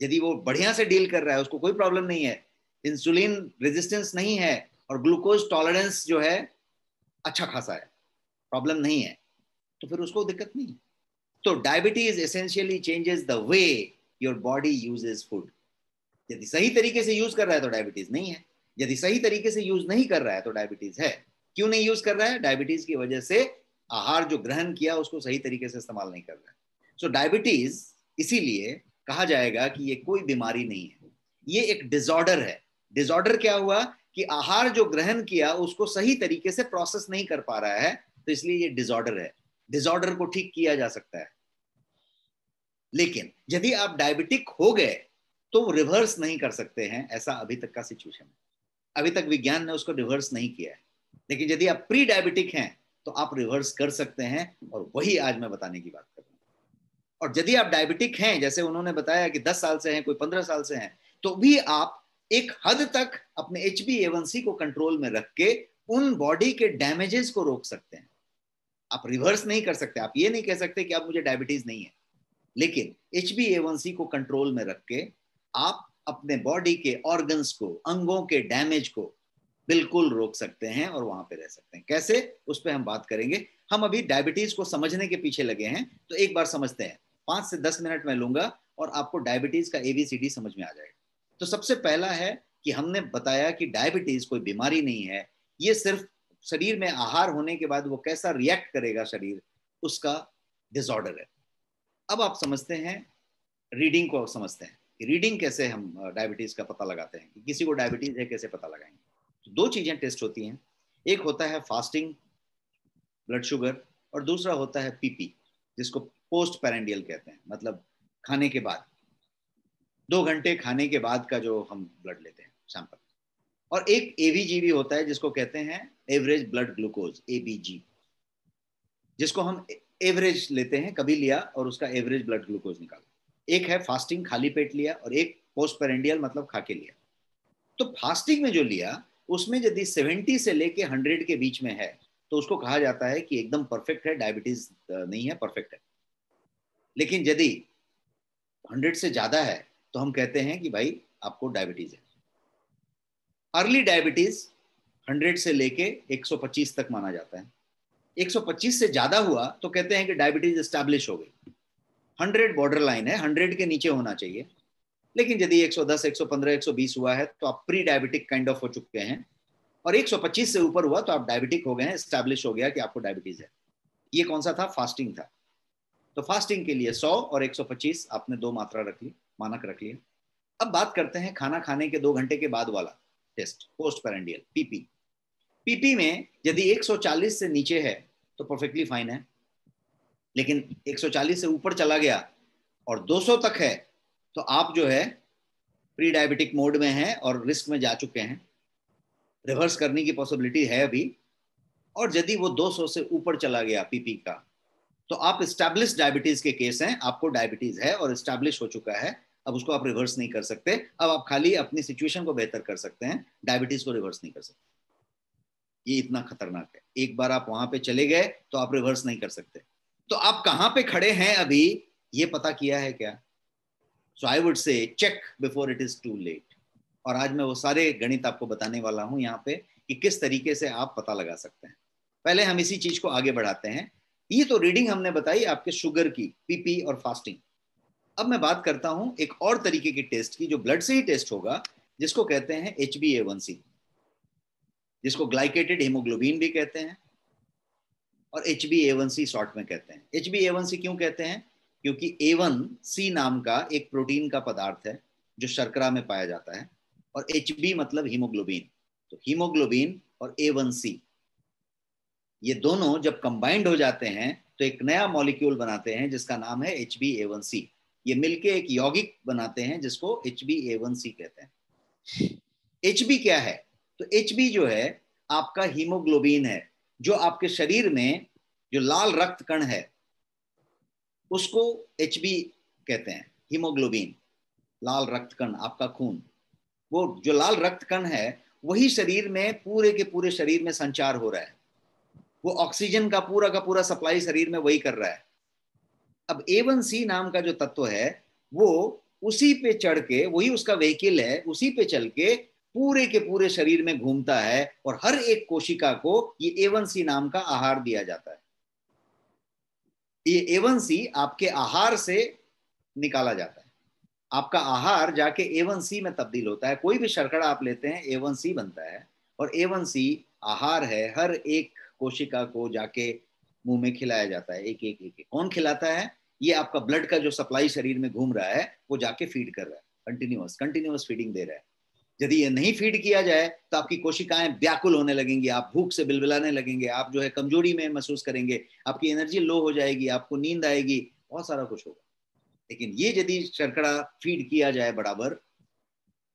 यदि वो बढ़िया से डील कर रहा है, उसको कोई प्रॉब्लम नहीं है, इंसुलिन रेजिस्टेंस नहीं है और ग्लूकोज टॉलरेंस जो है अच्छा खासा है, प्रॉब्लम नहीं है, तो फिर उसको दिक्कत नहीं है। तो diabetes essentially changes the way your body uses food. यदि सही तरीके से यूज कर रहा है तो डायबिटीज नहीं है, यदि सही तरीके से यूज नहीं कर रहा है तो डायबिटीज है। क्यों नहीं यूज कर रहा है? डायबिटीज की वजह से आहार जो ग्रहण किया उसको सही तरीके से इस्तेमाल नहीं कर रहा है। सो डायबिटीज इसीलिए कहा जाएगा कि ये कोई बीमारी नहीं है, ये एक डिसऑर्डर है। डिसऑर्डर क्या हुआ कि आहार जो ग्रहण किया उसको सही तरीके से प्रोसेस नहीं कर पा रहा है, तो इसलिए ये डिसऑर्डर है। डिसऑर्डर को ठीक किया जा सकता है, लेकिन यदि आप डायबिटिक हो गए तो रिवर्स नहीं कर सकते हैं, ऐसा अभी तक का सिचुएशन है। अभी तक विज्ञान ने उसको रिवर्स नहीं किया है, लेकिन यदि आप प्री डायबिटिक हैं तो आप रिवर्स कर सकते हैं, और वही आज मैं बताने की बात कर रहा हूं। और यदि आप डायबिटिक हैं, जैसे उन्होंने बताया कि 10 साल से हैं, कोई 15 साल से हैं, तो भी आप एक हद तक अपने HbA1c को कंट्रोल में रख के उन बॉडी के डैमेजेस को रोक सकते हैं। आप रिवर्स नहीं कर सकते, आप ये नहीं कह सकते कि अब मुझे डायबिटीज नहीं है, लेकिन HbA1c को कंट्रोल में रख के आप अपने बॉडी के ऑर्गन्स को, अंगों के डैमेज को बिल्कुल रोक सकते हैं और वहां पे रह सकते हैं। कैसे, उस पर हम बात करेंगे। हम अभी डायबिटीज को समझने के पीछे लगे हैं, तो एक बार समझते हैं। 5 से 10 मिनट में लूंगा और आपको डायबिटीज का ABCD समझ में आ जाएगा। तो सबसे पहला है कि हमने बताया कि डायबिटीज कोई बीमारी नहीं है, ये सिर्फ शरीर में आहार होने के बाद वो कैसा रिएक्ट करेगा शरीर, उसका डिसऑर्डर है। अब आप समझते हैं, रीडिंग को समझते हैं कि रीडिंग कैसे हम डायबिटीज का पता लगाते हैं, कि किसी को डायबिटीज है कैसे पता लगाएंगे। तो 2 चीजें टेस्ट होती हैं, एक होता है फास्टिंग ब्लड शुगर, और दूसरा होता है PP, जिसको पोस्ट पैरेंडियल कहते हैं, मतलब खाने के बाद 2 घंटे खाने के बाद का जो हम ब्लड लेते हैं सैंपल। और एक ABG भी होता है, जिसको कहते हैं एवरेज ब्लड ग्लूकोज, ABG, जिसको हम एवरेज लेते हैं, कभी लिया और उसका एवरेज ब्लड ग्लूकोज निकाला। एक है फास्टिंग, खाली पेट लिया, और एक पोस्ट पेरेंडियल, मतलब खा के लिया। तो फास्टिंग में जो लिया, उसमें यदि 70 से लेके 100 के बीच में है, तो उसको कहा जाता है कि एकदम परफेक्ट है, डायबिटीज नहीं है, परफेक्ट है। लेकिन यदि 100 से ज्यादा है, तो हम कहते हैं कि भाई आपको डायबिटीज है। अर्ली डायबिटीज 100 से लेके 125 तक माना जाता है। 125 से ज्यादा हुआ तो कहते हैं कि डायबिटीज एस्टैब्लिश हो गई। 100 बॉर्डर लाइन है, 100 के नीचे होना चाहिए। लेकिन यदि 110, 115, 120 हुआ है, तो आप प्री डायबिटिक काइंड ऑफ हो चुके हैं, और 125 से ऊपर हुआ तो आप डायबिटिक हो गए हैं, एस्टैब्लिश हो गया कि आपको डायबिटीज है। ये कौन सा था? फास्टिंग था। तो फास्टिंग के लिए 100 और 125 आपने 2 मात्रा रख ली, मानक रख लिया। अब बात करते हैं खाना खाने के 2 घंटे के बाद वाला टेस्ट, पोस्ट पैरेंडियल, PP। PP में यदि 140 से नीचे है तो परफेक्टली फाइन है, लेकिन 140 से ऊपर चला गया और 200 तक है, तो आप जो है प्री डायबिटिक मोड में हैं और रिस्क में जा चुके हैं। रिवर्स करने की पॉसिबिलिटी है अभी। और यदि वो 200 से ऊपर चला गया PP का, तो आप एस्टैब्लिश डायबिटीज के केस हैं, आपको डायबिटीज है और एस्टैब्लिश हो चुका है। अब उसको आप रिवर्स नहीं कर सकते, अब आप खाली अपनी सिचुएशन को बेहतर कर सकते हैं, डायबिटीज को रिवर्स नहीं कर सकते। ये इतना खतरनाक है, एक बार आप वहां पे चले गए तो आप रिवर्स नहीं कर सकते। तो आप कहां पे खड़े हैं अभी, ये पता किया है क्या? So I would say check before it is too late. और आज मैं वो सारे गणित आपको बताने वाला हूं यहाँ पे कि किस तरीके से आप पता लगा सकते हैं। पहले हम इसी चीज को आगे बढ़ाते हैं। ये तो रीडिंग हमने बताई आपके शुगर की, PP और फास्टिंग। अब मैं बात करता हूं एक और तरीके की टेस्ट की, जो ब्लड से ही टेस्ट होगा, जिसको कहते हैं HbA1c, जिसको ग्लाइकेटेड हीमोग्लोबिन भी कहते हैं, और HbA1c शॉर्ट में कहते हैं। HbA1c क्यों कहते हैं? क्योंकि A1C नाम का एक प्रोटीन का पदार्थ है जो शर्करा में पाया जाता है, और Hb मतलब हीमोग्लोबिन। तो हीमोग्लोबिन और A1C, ये दोनों जब कंबाइंड हो जाते हैं तो एक नया मॉलिक्यूल बनाते हैं जिसका नाम है HbA1c। ये मिलके एक यौगिक बनाते हैं जिसको HbA1c कहते हैं। Hb क्या है? तो Hb जो है आपका हीमोग्लोबिन है, जो आपके शरीर में जो लाल रक्त कण है उसको Hb कहते हैं, हीमोग्लोबिन, लाल रक्त कण, आपका खून। वो जो लाल रक्त कण है वही शरीर में पूरे के पूरे शरीर में संचार हो रहा है, वो ऑक्सीजन का पूरा सप्लाई शरीर में वही कर रहा है। अब A1C नाम का जो तत्व है वो उसी पे चढ़ के, वही उसका व्हीकल है, उसी पे चल के पूरे के पूरे शरीर में घूमता है, और हर एक कोशिका को ये A1C नाम का आहार दिया जाता है। ये A1C आपके आहार से निकाला जाता है, आपका आहार जाके A1C में तब्दील होता है। कोई भी शर्करा आप लेते हैं A1C बनता है, और A1C आहार है, हर एक कोशिका को जाके मुंह में खिलाया जाता है, एक एक एक। कौन खिलाता है? ये आपका ब्लड का जो सप्लाई शरीर में घूम रहा है वो जाके फीड कर रहा है, कंटिन्यूअस फीडिंग दे रहा है। यदि ये नहीं फीड किया जाए तो आपकी कोशिकाएं व्याकुल होने लगेंगी, आप भूख से बिलबिलाने लगेंगे, आप जो है कमजोरी में महसूस करेंगे, आपकी एनर्जी लो हो जाएगी, आपको नींद आएगी, बहुत सारा कुछ होगा। लेकिन ये यदि शर्करा फीड किया जाए बराबर,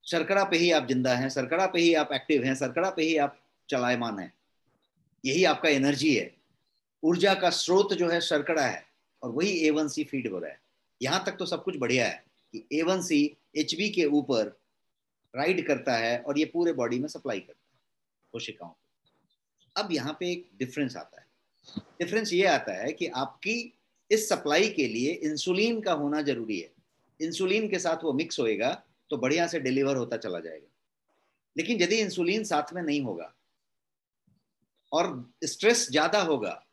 शर्करा पे ही आप जिंदा हैं, शर्करा पे ही आप एक्टिव हैं, शर्करा पे ही आप चलायमान हैं। यही आपका एनर्जी है। ऊर्जा का स्रोत जो है शर्करा है, और वही A1C फीड हो रहा है। यहां तक तो सब कुछ बढ़िया है कि A1C HB के ऊपर राइड करता है और ये पूरे बॉडी में सप्लाई करता है कोशिकाओं को। अब यहाँ पे एक डिफरेंस आता है। डिफरेंस ये आता है कि आपकी इस सप्लाई के लिए इंसुलिन का होना जरूरी है। इंसुलिन के साथ वो मिक्स होएगा तो बढ़िया से डिलीवर होता चला जाएगा। लेकिन यदि इंसुलिन साथ में नहीं होगा और स्ट्रेस ज्यादा होगा,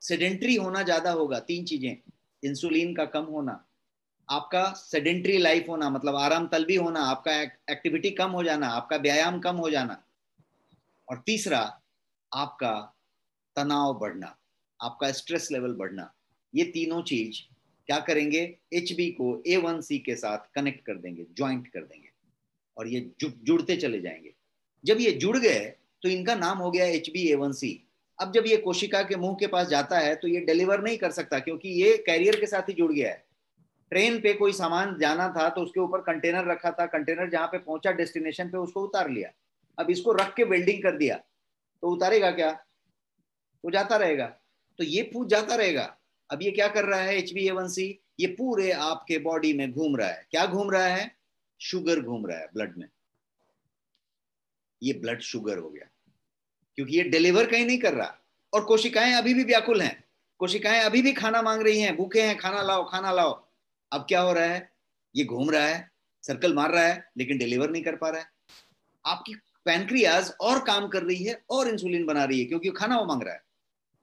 सेडेंट्री होना ज्यादा होगा, तीन चीजें, इंसुलिन का कम होना, आपका सेडेंट्री लाइफ होना मतलब आराम तलबी होना, आपका एक्टिविटी कम हो जाना, आपका व्यायाम कम हो जाना, और तीसरा आपका तनाव बढ़ना, आपका स्ट्रेस लेवल बढ़ना, ये तीनों चीज क्या करेंगे, HB को A1C के साथ कनेक्ट कर देंगे, ज्वाइंट कर देंगे, और ये जुड़ते चले जाएंगे। जब ये जुड़ गए तो इनका नाम हो गया HbA1c। अब जब ये कोशिका के मुंह के पास जाता है तो ये डिलीवर नहीं कर सकता, क्योंकि ये कैरियर के साथ ही जुड़ गया है। ट्रेन पे कोई सामान जाना था तो उसके ऊपर कंटेनर रखा था, कंटेनर जहां पे पहुंचा डेस्टिनेशन पे उसको उतार लिया। अब इसको रख के वेल्डिंग कर दिया तो उतारेगा क्या, वो जाता रहेगा। तो ये पूछ जाता रहेगा। अब ये क्या कर रहा है HbA1c, ये पूरे आपके बॉडी में घूम रहा है। क्या घूम रहा है, शुगर घूम रहा है ब्लड में। ये ब्लड शुगर हो गया, क्योंकि ये डिलीवर कहीं नहीं कर रहा, और कोशिकाएं अभी भी व्याकुल हैं, कोशिकाएं अभी भी खाना मांग रही हैं, भूखे हैं, खाना लाओ खाना लाओ। अब क्या हो रहा है, ये घूम रहा है, सर्कल मार रहा है, लेकिन डिलीवर नहीं कर पा रहा है। आपकी पैनक्रियाज और काम कर रही है और इंसुलिन बना रही है, क्योंकि खाना वो मांग रहा है।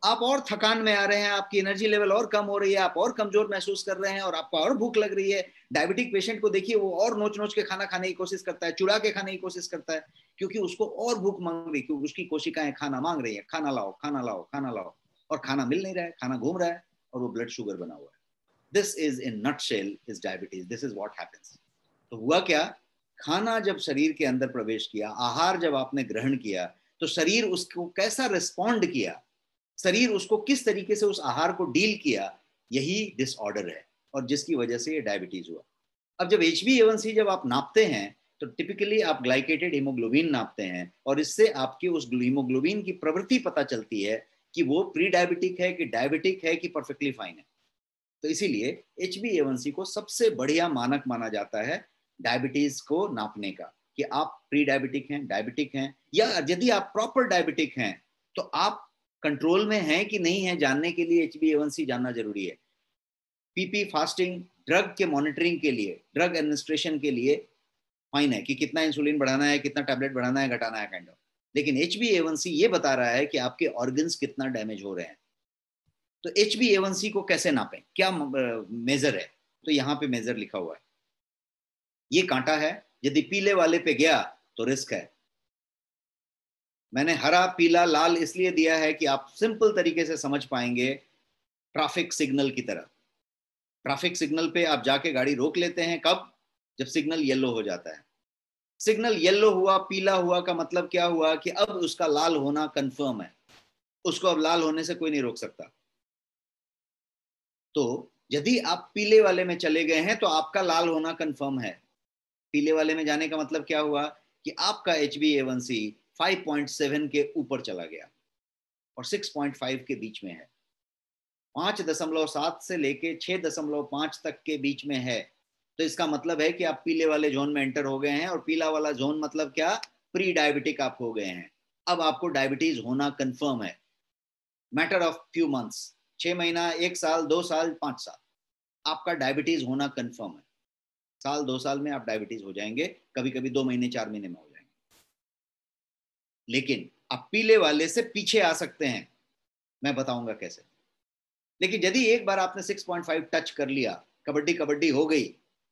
आप और थकान में आ रहे हैं, आपकी एनर्जी लेवल और कम हो रही है, आप और कमजोर महसूस कर रहे हैं, और आपको और भूख लग रही है। डायबिटिक पेशेंट को देखिए, वो और नोच नोच के खाना खाने की कोशिश करता है, चुरा के खाने की कोशिश करता है, क्योंकि उसको और भूख मांग रही है, क्योंकि उसकी कोशिकाएं खाना मांग रही है, खाना लाओ खाना लाओ खाना लाओ, और खाना मिल नहीं रहा है, खाना घूम रहा है, और वो ब्लड शुगर बना हुआ है। This is in nutshell is diabetes, this is what happens. तो हुआ क्या, खाना जब शरीर के अंदर प्रवेश किया, आहार जब आपने ग्रहण किया, तो शरीर उसको कैसा रिस्पॉन्ड किया, शरीर उसको किस तरीके से उस आहार को डील किया, यही डिसऑर्डर है, और जिसकी वजह से ये डायबिटीज हुआ। अब जब HbA1c जब आप नापते हैं तो टिपिकली आप ग्लाइकेटेड हीमोग्लोबिन नापते हैं, और इससे आपकी उस हीमोग्लोबिन की प्रवृत्ति पता चलती है कि वो प्री डायबिटिक है कि डायबिटिक है कि परफेक्टली फाइन है। तो इसीलिए HbA1c को सबसे बढ़िया मानक माना जाता है डायबिटीज को नापने का, कि आप प्री डायबिटिक हैं, डायबिटिक हैं, या यदि आप प्रॉपर डायबिटिक हैं तो आप कंट्रोल में हैं कि नहीं है, जानने के लिए HbA1c जानना जरूरी है। PP फास्टिंग ड्रग के मॉनिटरिंग के लिए, ड्रग एडमिनिस्ट्रेशन के लिए फाइन है कि कितना इंसुलिन बढ़ाना है, कितना टैबलेट बढ़ाना है, घटाना है, काइंड ऑफ। लेकिन HbA1c ये बता रहा है कि आपके ऑर्गन्स कितना डैमेज हो रहे हैं। तो HbA1c को कैसे नापें, क्या मेजर है, तो यहाँ पे मेजर लिखा हुआ है। ये कांटा है, यदि पीले वाले पे गया तो रिस्क है। मैंने हरा पीला लाल इसलिए दिया है कि आप सिंपल तरीके से समझ पाएंगे, ट्रैफिक सिग्नल की तरह। ट्रैफिक सिग्नल पे आप जाके गाड़ी रोक लेते हैं, कब, जब सिग्नल येलो हो जाता है। सिग्नल येलो हुआ, पीला हुआ का मतलब क्या हुआ कि अब उसका लाल होना कंफर्म है, उसको अब लाल होने से कोई नहीं रोक सकता। तो यदि आप पीले वाले में चले गए हैं तो आपका लाल होना कंफर्म है। पीले वाले में जाने का मतलब क्या हुआ कि आपका HbA1c 5.7 के ऊपर चला गया और 6.5 के बीच में है। 5.7 से लेके 6.5 तक के बीच में है, तो इसका मतलब है कि आप पीले वाले जोन में एंटर हो गए हैं। और पीला वाला जोन मतलब क्या, प्री डायबिटिक आप हो गए हैं। अब आपको डायबिटीज होना कंफर्म है, मैटर ऑफ फ्यू मंथ्स, 6 महीना, 1 साल, 2 साल, 5 साल, आपका डायबिटीज होना कंफर्म है। साल 2 साल में आप डायबिटीज हो जाएंगे, कभी कभी 2 महीने 4 महीने में हो जाएंगे। लेकिन आप पीले वाले से पीछे आ सकते हैं, मैं बताऊंगा कैसे। लेकिन यदि एक बार आपने 6.5 टच कर लिया, कबड्डी कबड्डी हो गई,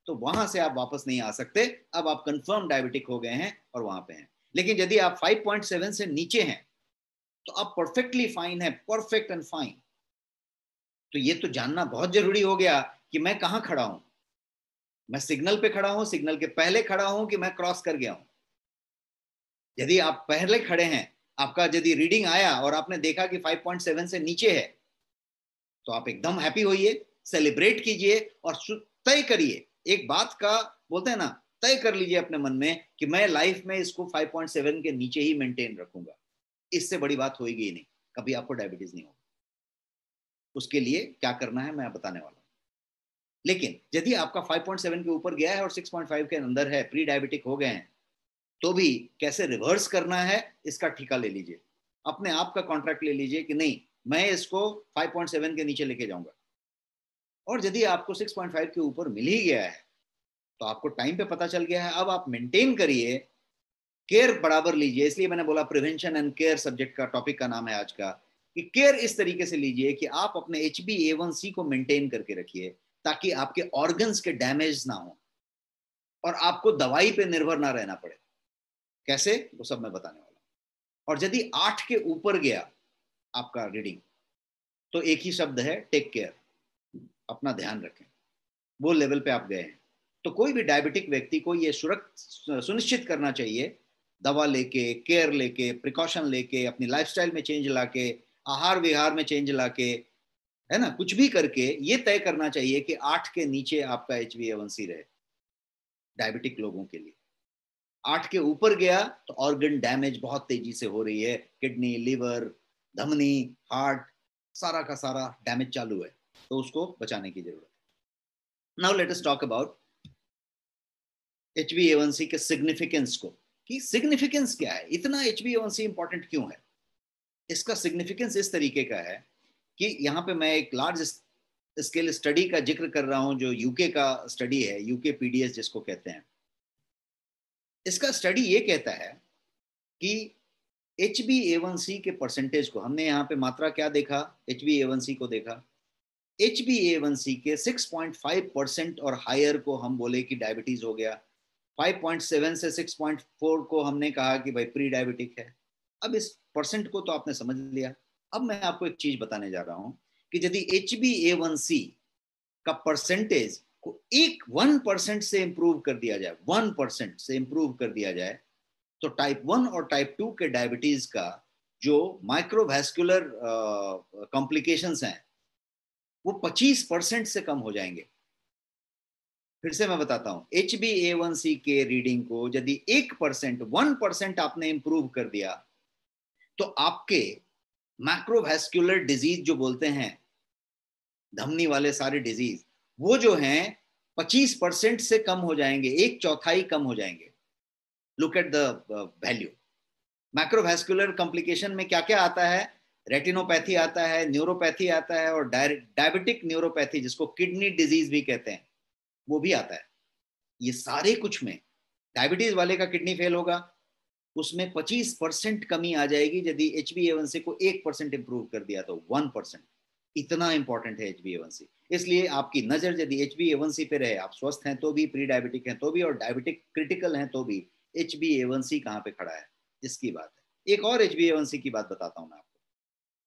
तो वहां से आप वापस नहीं आ सकते। अब आप कंफर्म डायबिटिक हो गए हैं और वहां पे हैं। लेकिन यदि आप 5.7 से नीचे हैं तो आप परफेक्टली फाइन है, परफेक्ट एंड फाइन। तो ये तो जानना बहुत जरूरी हो गया कि मैं कहां खड़ा हूं, मैं सिग्नल पे खड़ा हूं, सिग्नल के पहले खड़ा हूं, कि मैं क्रॉस कर गया हूं। यदि आप पहले खड़े हैं, आपका यदि रीडिंग आया और आपने देखा कि 5.7 से नीचे है, तो आप एकदम हैप्पी होइए, सेलिब्रेट कीजिए और तय करिए। एक बात का बोलते हैं ना, तय कर लीजिए अपने मन में कि मैं लाइफ में इसको 5.7 के नीचे ही मेंटेन रखूंगा। इससे बड़ी बात होगी ही नहीं, कभी आपको डायबिटीज नहीं होगा। उसके लिए क्या करना है मैं बताने वाला हूं। लेकिन यदि आपका 5.7 के ऊपर गया है और 6.5 के अंदर है, प्री डायबिटिक हो गए हैं, तो भी कैसे रिवर्स करना है इसका ठेका ले लीजिए, अपने आप का कॉन्ट्रैक्ट ले लीजिए कि नहीं, मैं इसको 5.7 के नीचे लेके जाऊंगा। और यदि आपको 6.5 के ऊपर मिल ही गया है तो आपको टाइम पे पता चल गया है, अब आप मेंटेन करिए, केयर बराबर लीजिए। इसलिए मैंने बोला प्रिवेंशन एंड केयर सब्जेक्ट का टॉपिक का नाम है आज का, कि केयर इस तरीके से लीजिए कि आप अपने HbA1c को मेंटेन करके रखिए ताकि आपके ऑर्गन्स के डैमेज ना हो और आपको दवाई पे निर्भर ना रहना पड़े। कैसे, वो सब मैं बताने वाला हूं। और यदि 8 के ऊपर गया आपका रीडिंग, तो एक ही शब्द है, टेक केयर, अपना ध्यान रखें। वो लेवल पे आप गए हैं तो कोई भी डायबिटिक व्यक्ति को ये सुनिश्चित करना चाहिए, दवा लेके, केयर लेके, प्रिकॉशन लेके, अपनी लाइफस्टाइल में चेंज लाके, आहार विहार में चेंज लाके, है ना, कुछ भी करके ये तय करना चाहिए कि 8 के नीचे आपका HbA1c रहे डायबिटिक लोगों के लिए। 8 के ऊपर गया तो ऑर्गन डैमेज बहुत तेजी से हो रही है, किडनी, लिवर, धमनी, हार्ट, सारा का सारा डैमेज चालू है, तो उसको बचाने की जरूरत है। Now let us talk about HbA1c के सिग्निफिकेंस को, कि सिग्निफिकेंस क्या है, इतना HbA1c इंपॉर्टेंट क्यों है। इसका सिग्निफिकेंस इस तरीके का है कि यहाँ पे मैं एक लार्ज स्केल स्टडी का जिक्र कर रहा हूँ, जो यूके का स्टडी है, यूके PDS जिसको कहते हैं। इसका स्टडी ये कहता है कि HbA1c के परसेंटेज को, हमने यहाँ पे मात्रा क्या देखा, HbA1c को देखा, HbA1c के 6.5% और हायर को हम बोले कि डायबिटीज हो गया, 5.7 से 6.4 को हमने कहा कि भाई प्री डायबिटिक है। अब इस परसेंट को तो आपने समझ लिया। अब मैं आपको एक चीज बताने जा रहा हूं कि यदि HbA1c का परसेंटेज को 1% से इंप्रूव कर दिया जाए, 1% से इंप्रूव कर दिया जाए, तो टाइप 1 और टाइप 2 के डायबिटीज का जो माइक्रोवैस्कुलर कॉम्प्लिकेशंस हैं वो 25% से कम हो जाएंगे। फिर से मैं बताता हूं, HbA1c के रीडिंग को यदि 1% आपने इंप्रूव कर दिया तो आपके मैक्रोवैस्कुलर डिजीज जो बोलते हैं, धमनी वाले सारे डिजीज, वो जो हैं 25% से कम हो जाएंगे, 1/4 कम हो जाएंगे। Look at the value. Macrovascular complication में क्या क्या आता है, रेटिनोपैथी आता है, न्यूरोपैथी आता है, और डायबिटिक न्यूरोपैथी जिसको किडनी डिजीज भी कहते हैं वो भी आता है। ये सारे कुछ में डायबिटीज वाले का किडनी फेल होगा, उसमें 25% कमी आ जाएगी यदि HbA1c को 1% इंप्रूव कर दिया तो 1%। इतना इंपॉर्टेंट है HbA1c। इसलिए आपकी नजर यदि HbA1c पे रहे, आप स्वस्थ हैं तो भी, प्री डायबिटिक हैं तो भी, और डायबिटिक क्रिटिकल हैं तो भी, HbA1c कहाँ पे खड़ा है इसकी बात है। एक और HbA1c की बात बताता हूं मैं आपको,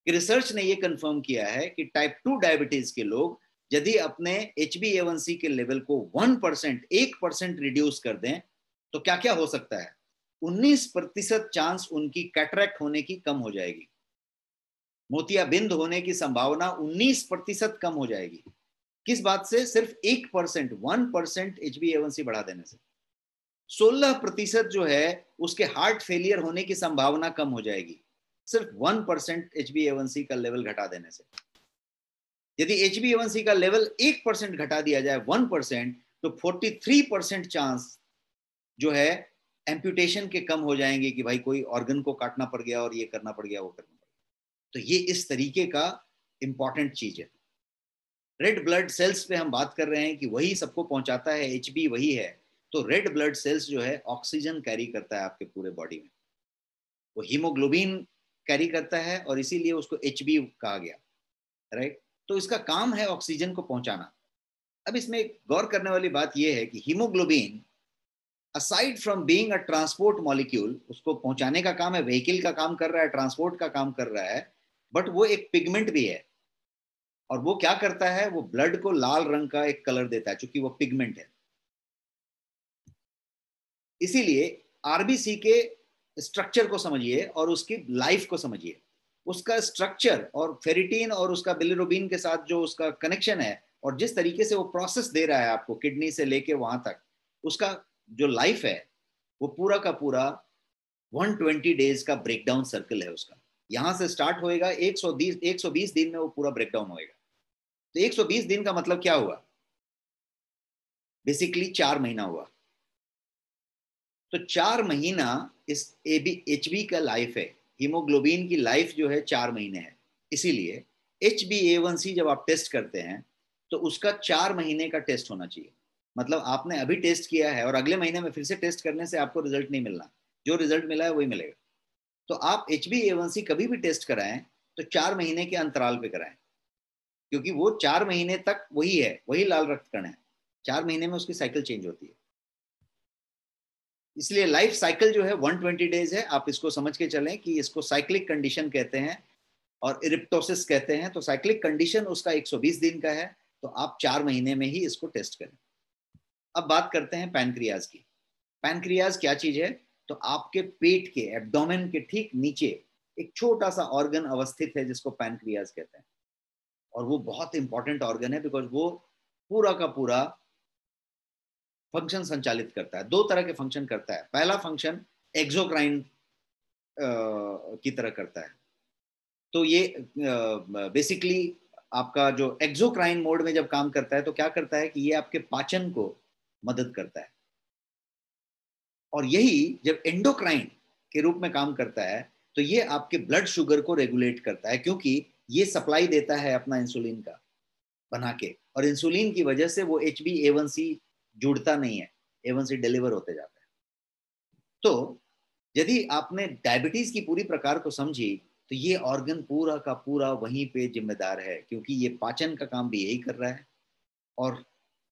कि रिसर्च ने ये कंफर्म किया है कि टाइप 2 डायबिटीज के लोग यदि अपने HbA1c के लेवल को 1% रिड्यूस कर दें तो क्या क्या हो सकता है, 19% चांस उनकी कैटरैक्ट होने की कम हो जाएगी, मोतियाबिंद होने की संभावना 19% कम हो जाएगी। किस बात से, सिर्फ 1% HbA1c बढ़ा देने से। 16% जो है उसके हार्ट फेलियर होने की संभावना कम हो जाएगी, सिर्फ 1% HbA1c का लेवल घटा देने से। यदि HbA1c का लेवल 1% घटा दिया जाए, 1%, तो 43% चांस जो है एम्पुटेशन के कम हो जाएंगे, कि भाई कोई ऑर्गन को काटना पड़ गया और ये करना पड़ गया, वो करना पड़ गया। तो ये इस तरीके का इंपॉर्टेंट चीज है। रेड ब्लड सेल्स पे हम बात कर रहे हैं कि वही सबको पहुंचाता है, HB वही है। तो रेड ब्लड सेल्स जो है ऑक्सीजन कैरी करता है आपके पूरे बॉडी में, वो हीमोग्लोबिन कैरी करता है और इसीलिए उसको HB कहा गया, राइट। तो इसका काम है ऑक्सीजन को पहुंचाना। अब इसमें गौर करने वाली बात यह है कि haemoglobin aside from being a transport molecule, उसको पहुंचाने का काम है, व्हीकल का काम कर रहा है, ट्रांसपोर्ट का काम कर रहा है, बट वो एक पिगमेंट भी है। और वो क्या करता है, वो ब्लड को लाल रंग का एक कलर देता है, क्योंकि वो पिगमेंट है। इसीलिए आरबीसी के स्ट्रक्चर को समझिए और उसकी लाइफ को समझिए। उसका स्ट्रक्चर और फेरिटीन और उसका बिलिरुबिन के साथ जो उसका कनेक्शन है, और जिस तरीके से वो प्रोसेस दे रहा है आपको किडनी से लेके वहां तक, उसका जो लाइफ है वो पूरा का पूरा 120 डेज का ब्रेकडाउन सर्कल है उसका। यहां से स्टार्ट होएगा, 120 दिन में वो पूरा ब्रेकडाउन होएगा। तो 120 दिन का मतलब क्या हुआ? बेसिकली 4 महीना हुआ। तो 4 महीना इस HB का लाइफ है, हीमोग्लोबिन की लाइफ जो है 4 महीने है। इसीलिए HbA1c जब आप टेस्ट करते हैं तो उसका 4 महीने का टेस्ट होना चाहिए। मतलब आपने अभी टेस्ट किया है और अगले महीने में फिर से टेस्ट करने से आपको रिजल्ट नहीं मिलना, जो रिजल्ट मिला है वही मिलेगा। तो आप HbA1c कभी भी टेस्ट कराएं तो 4 महीने के अंतराल पे कराएं, क्योंकि वो 4 महीने तक वही है, वही लाल रक्त कण है। 4 महीने में उसकी साइकिल चेंज होती है। इसलिए लाइफ साइकिल जो है 120 डेज है। आप इसको समझ के चलें कि इसको साइक्लिक कंडीशन कहते हैं और इरिप्टोसिस कहते हैं। तो साइक्लिक कंडीशन उसका 120 दिन का है, तो आप 4 महीने में ही इसको टेस्ट करें। अब बात करते हैं पैनक्रियाज की। पैनक्रियाज क्या चीज है? तो आपके पेट के एब्डोमेन के ठीक नीचे एक छोटा सा ऑर्गन अवस्थित है जिसको पैनक्रियाज कहते हैं। और वो बहुत इंपॉर्टेंट ऑर्गन है बिकॉज वो पूरा का पूरा फंक्शन संचालित करता है। 2 तरह के फंक्शन करता है। पहला फंक्शन एक्सोक्राइन की तरह करता है। तो ये बेसिकली आपका जो एक्सोक्राइन मोड में जब काम करता है तो क्या करता है कि ये आपके पाचन को मदद करता है। और यही जब एंडोक्राइन के रूप में काम करता है तो ये आपके ब्लड शुगर को रेगुलेट करता है, क्योंकि ये सप्लाई देता है अपना इंसुलिन का बना के, और इंसुलिन की वजह से वो HbA1c जुड़ता नहीं है, A1c डिलीवर होते जाता है। तो यदि आपने डायबिटीज की पूरी प्रकार को समझी तो ये ऑर्गन पूरा का पूरा वहीं पे जिम्मेदार है, क्योंकि ये पाचन का काम भी यही कर रहा है और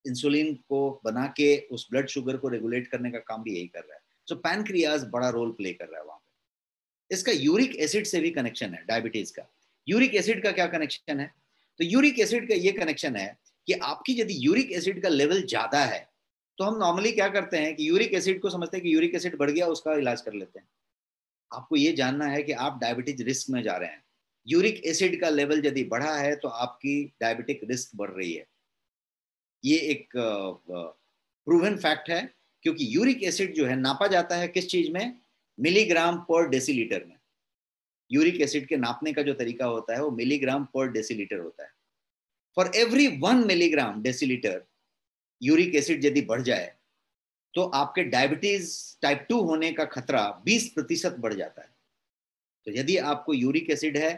इंसुलिन को बना के उस ब्लड शुगर को रेगुलेट करने का काम भी यही कर रहा है। सो पैनक्रियाज बड़ा रोल प्ले कर रहा है वहां पे। इसका यूरिक एसिड से भी कनेक्शन है डायबिटीज का। यूरिक एसिड का क्या कनेक्शन है? तो यूरिक एसिड का ये कनेक्शन है कि आपकी यदि यूरिक एसिड का लेवल ज्यादा है तो हम नॉर्मली क्या करते हैं कि यूरिक एसिड को समझते हैं कि यूरिक एसिड बढ़ गया, उसका इलाज कर लेते हैं। आपको ये जानना है कि आप डायबिटीज रिस्क में जा रहे हैं। यूरिक एसिड का लेवल यदि बढ़ा है तो आपकी डायबिटिक रिस्क बढ़ रही है। ये एक प्रूवन फैक्ट है, क्योंकि यूरिक एसिड जो है नापा जाता है किस चीज में? मिलीग्राम पर डेसीलीटर में। यूरिक एसिड के नापने का जो तरीका होता है वो मिलीग्राम पर डेसीलीटर होता है। For every 1 milligram decilitre uric acid यदि बढ़ जाए तो आपके डायबिटीज टाइप 2 होने का खतरा 20% बढ़ जाता है। तो यदि आपको यूरिक एसिड है,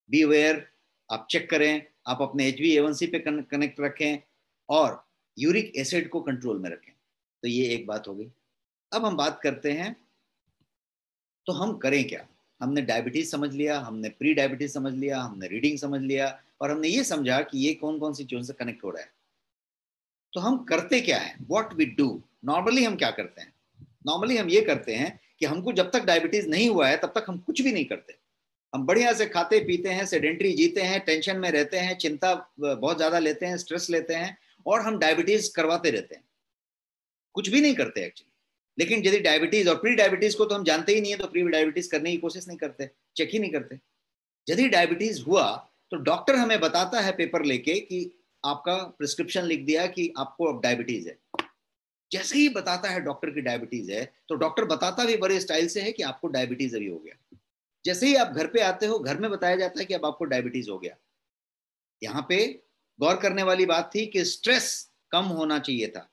बी अवेयर, आप चेक करें, आप अपने HbA1c पे कनेक्ट रखें और यूरिक एसिड को कंट्रोल में रखें। तो ये एक बात हो गई। अब हम बात करते हैं तो हम करें क्या। हमने डायबिटीज समझ लिया, हमने प्री डायबिटीज समझ लिया, हमने रीडिंग समझ लिया और हमने ये समझा कि ये कौन कौन सी चीजों से कनेक्ट हो रहा है। तो हम करते क्या है? What we do. नॉर्मली हम क्या करते हैं? नॉर्मली हम ये करते हैं कि हमको जब तक डायबिटीज नहीं हुआ है तब तक हम कुछ भी नहीं करते। हम बढ़िया से खाते पीते हैं, सेडेंटरी जीते हैं, टेंशन में रहते हैं, चिंता बहुत ज्यादा लेते हैं, स्ट्रेस लेते हैं और हम डायबिटीज करवाते रहते हैं, कुछ भी नहीं करते एक्चुअली। लेकिन यदि डायबिटीज और प्री डायबिटीज को तो हम जानते ही नहीं है तो प्री डायबिटीज करने की कोशिश नहीं करते, चेक ही नहीं करते। यदि डायबिटीज हुआ तो डॉक्टर हमें बताता है पेपर लेके कि आपका प्रिस्क्रिप्शन लिख दिया कि आपको अब डायबिटीज है। जैसे ही बताता है डॉक्टर की डायबिटीज है तो डॉक्टर बताता भी बड़े स्टाइल से है कि आपको डायबिटीज अभी हो गया। जैसे ही आप घर पे आते हो घर में बताया जाता है कि अब आपको डायबिटीज हो गया। यहाँ पे गौर करने वाली बात थी कि स्ट्रेस कम होना चाहिए था।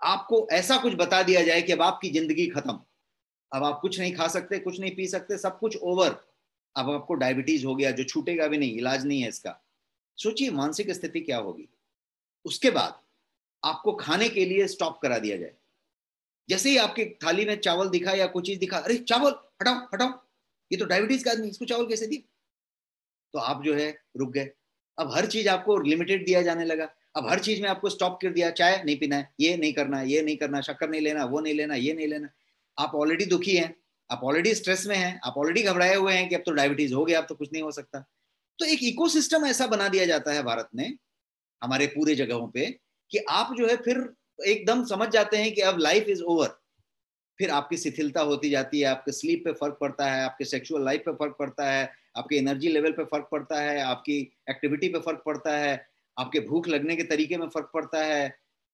आपको ऐसा कुछ बता दिया जाए कि अब आपकी जिंदगी खत्म, अब आप कुछ नहीं खा सकते, कुछ नहीं पी सकते, सब कुछ ओवर, अब आपको डायबिटीज हो गया जो छूटेगा भी नहीं, इलाज नहीं है इसका। सोचिए मानसिक स्थिति क्या होगी। उसके बाद आपको खाने के लिए स्टॉप करा दिया जाए। जैसे ही आपकी थाली में चावल दिखा या कोई चीज दिखा, अरे चावल हटाओ हटाओ, ये तो डायबिटीज का आदमी, इसको चावल कैसे दिए? तो आप जो है रुक गए। अब हर चीज आपको लिमिटेड दिया जाने लगा। अब हर चीज में आपको स्टॉप कर दिया, चाय नहीं पीना है, ये नहीं करना है, ये नहीं करना, शक्कर नहीं लेना, वो नहीं लेना, ये नहीं लेना। आप ऑलरेडी दुखी हैं, आप ऑलरेडी स्ट्रेस में हैं, आप ऑलरेडी घबराए हुए हैं कि अब तो डायबिटीज हो गया, अब तो कुछ नहीं हो सकता। तो एक इकोसिस्टम ऐसा बना दिया जाता है भारत में, हमारे पूरे जगहों पे, कि आप जो है फिर एकदम समझ जाते हैं कि अब लाइफ इज ओवर। फिर आपकी शिथिलता होती जाती है, आपके स्लीप पे फर्क पड़ता है, आपके सेक्सुअल लाइफ पे फर्क पड़ता है, आपके एनर्जी लेवल पे फर्क पड़ता है, आपकी एक्टिविटी पे फर्क पड़ता है, आपके भूख लगने के तरीके में फर्क पड़ता है,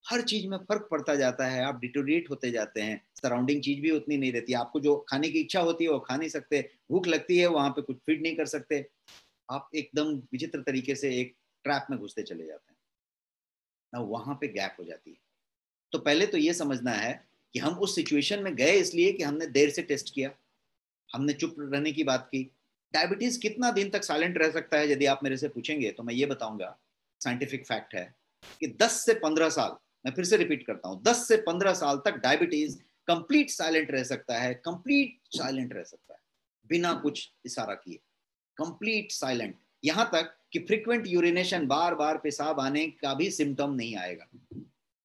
हर चीज में फर्क पड़ता जाता है, आप डिटोरिएट होते जाते हैं, सराउंडिंग चीज भी उतनी नहीं रहती, आपको जो खाने की इच्छा होती है वो खा नहीं सकते, भूख लगती है वहां पे कुछ फीड नहीं कर सकते, आप एकदम विचित्र तरीके से एक ट्रैप में घुसते चले जाते हैं ना, वहां पे गैप हो जाती है। तो पहले तो ये समझना है कि हम उस सिचुएशन में गए इसलिए कि हमने देर से टेस्ट किया, हमने चुप रहने की बात की। डायबिटीज कितना दिन तक साइलेंट रह सकता है यदि आप मेरे से पूछेंगे तो मैं ये बताऊंगा, साइंटिफिक फैक्ट है कि 10 से 15 साल, मैं फिर से रिपीट करता हूं, 10 से 15 साल तक डायबिटीज कंप्लीट साइलेंट रह सकता है, कंप्लीट साइलेंट रह सकता है बिना कुछ इशारा किए, कंप्लीट साइलेंट, यहां तक कि फ्रीक्वेंट यूरिनेशन, बार बार पेशाब आने का भी सिम्टम नहीं आएगा।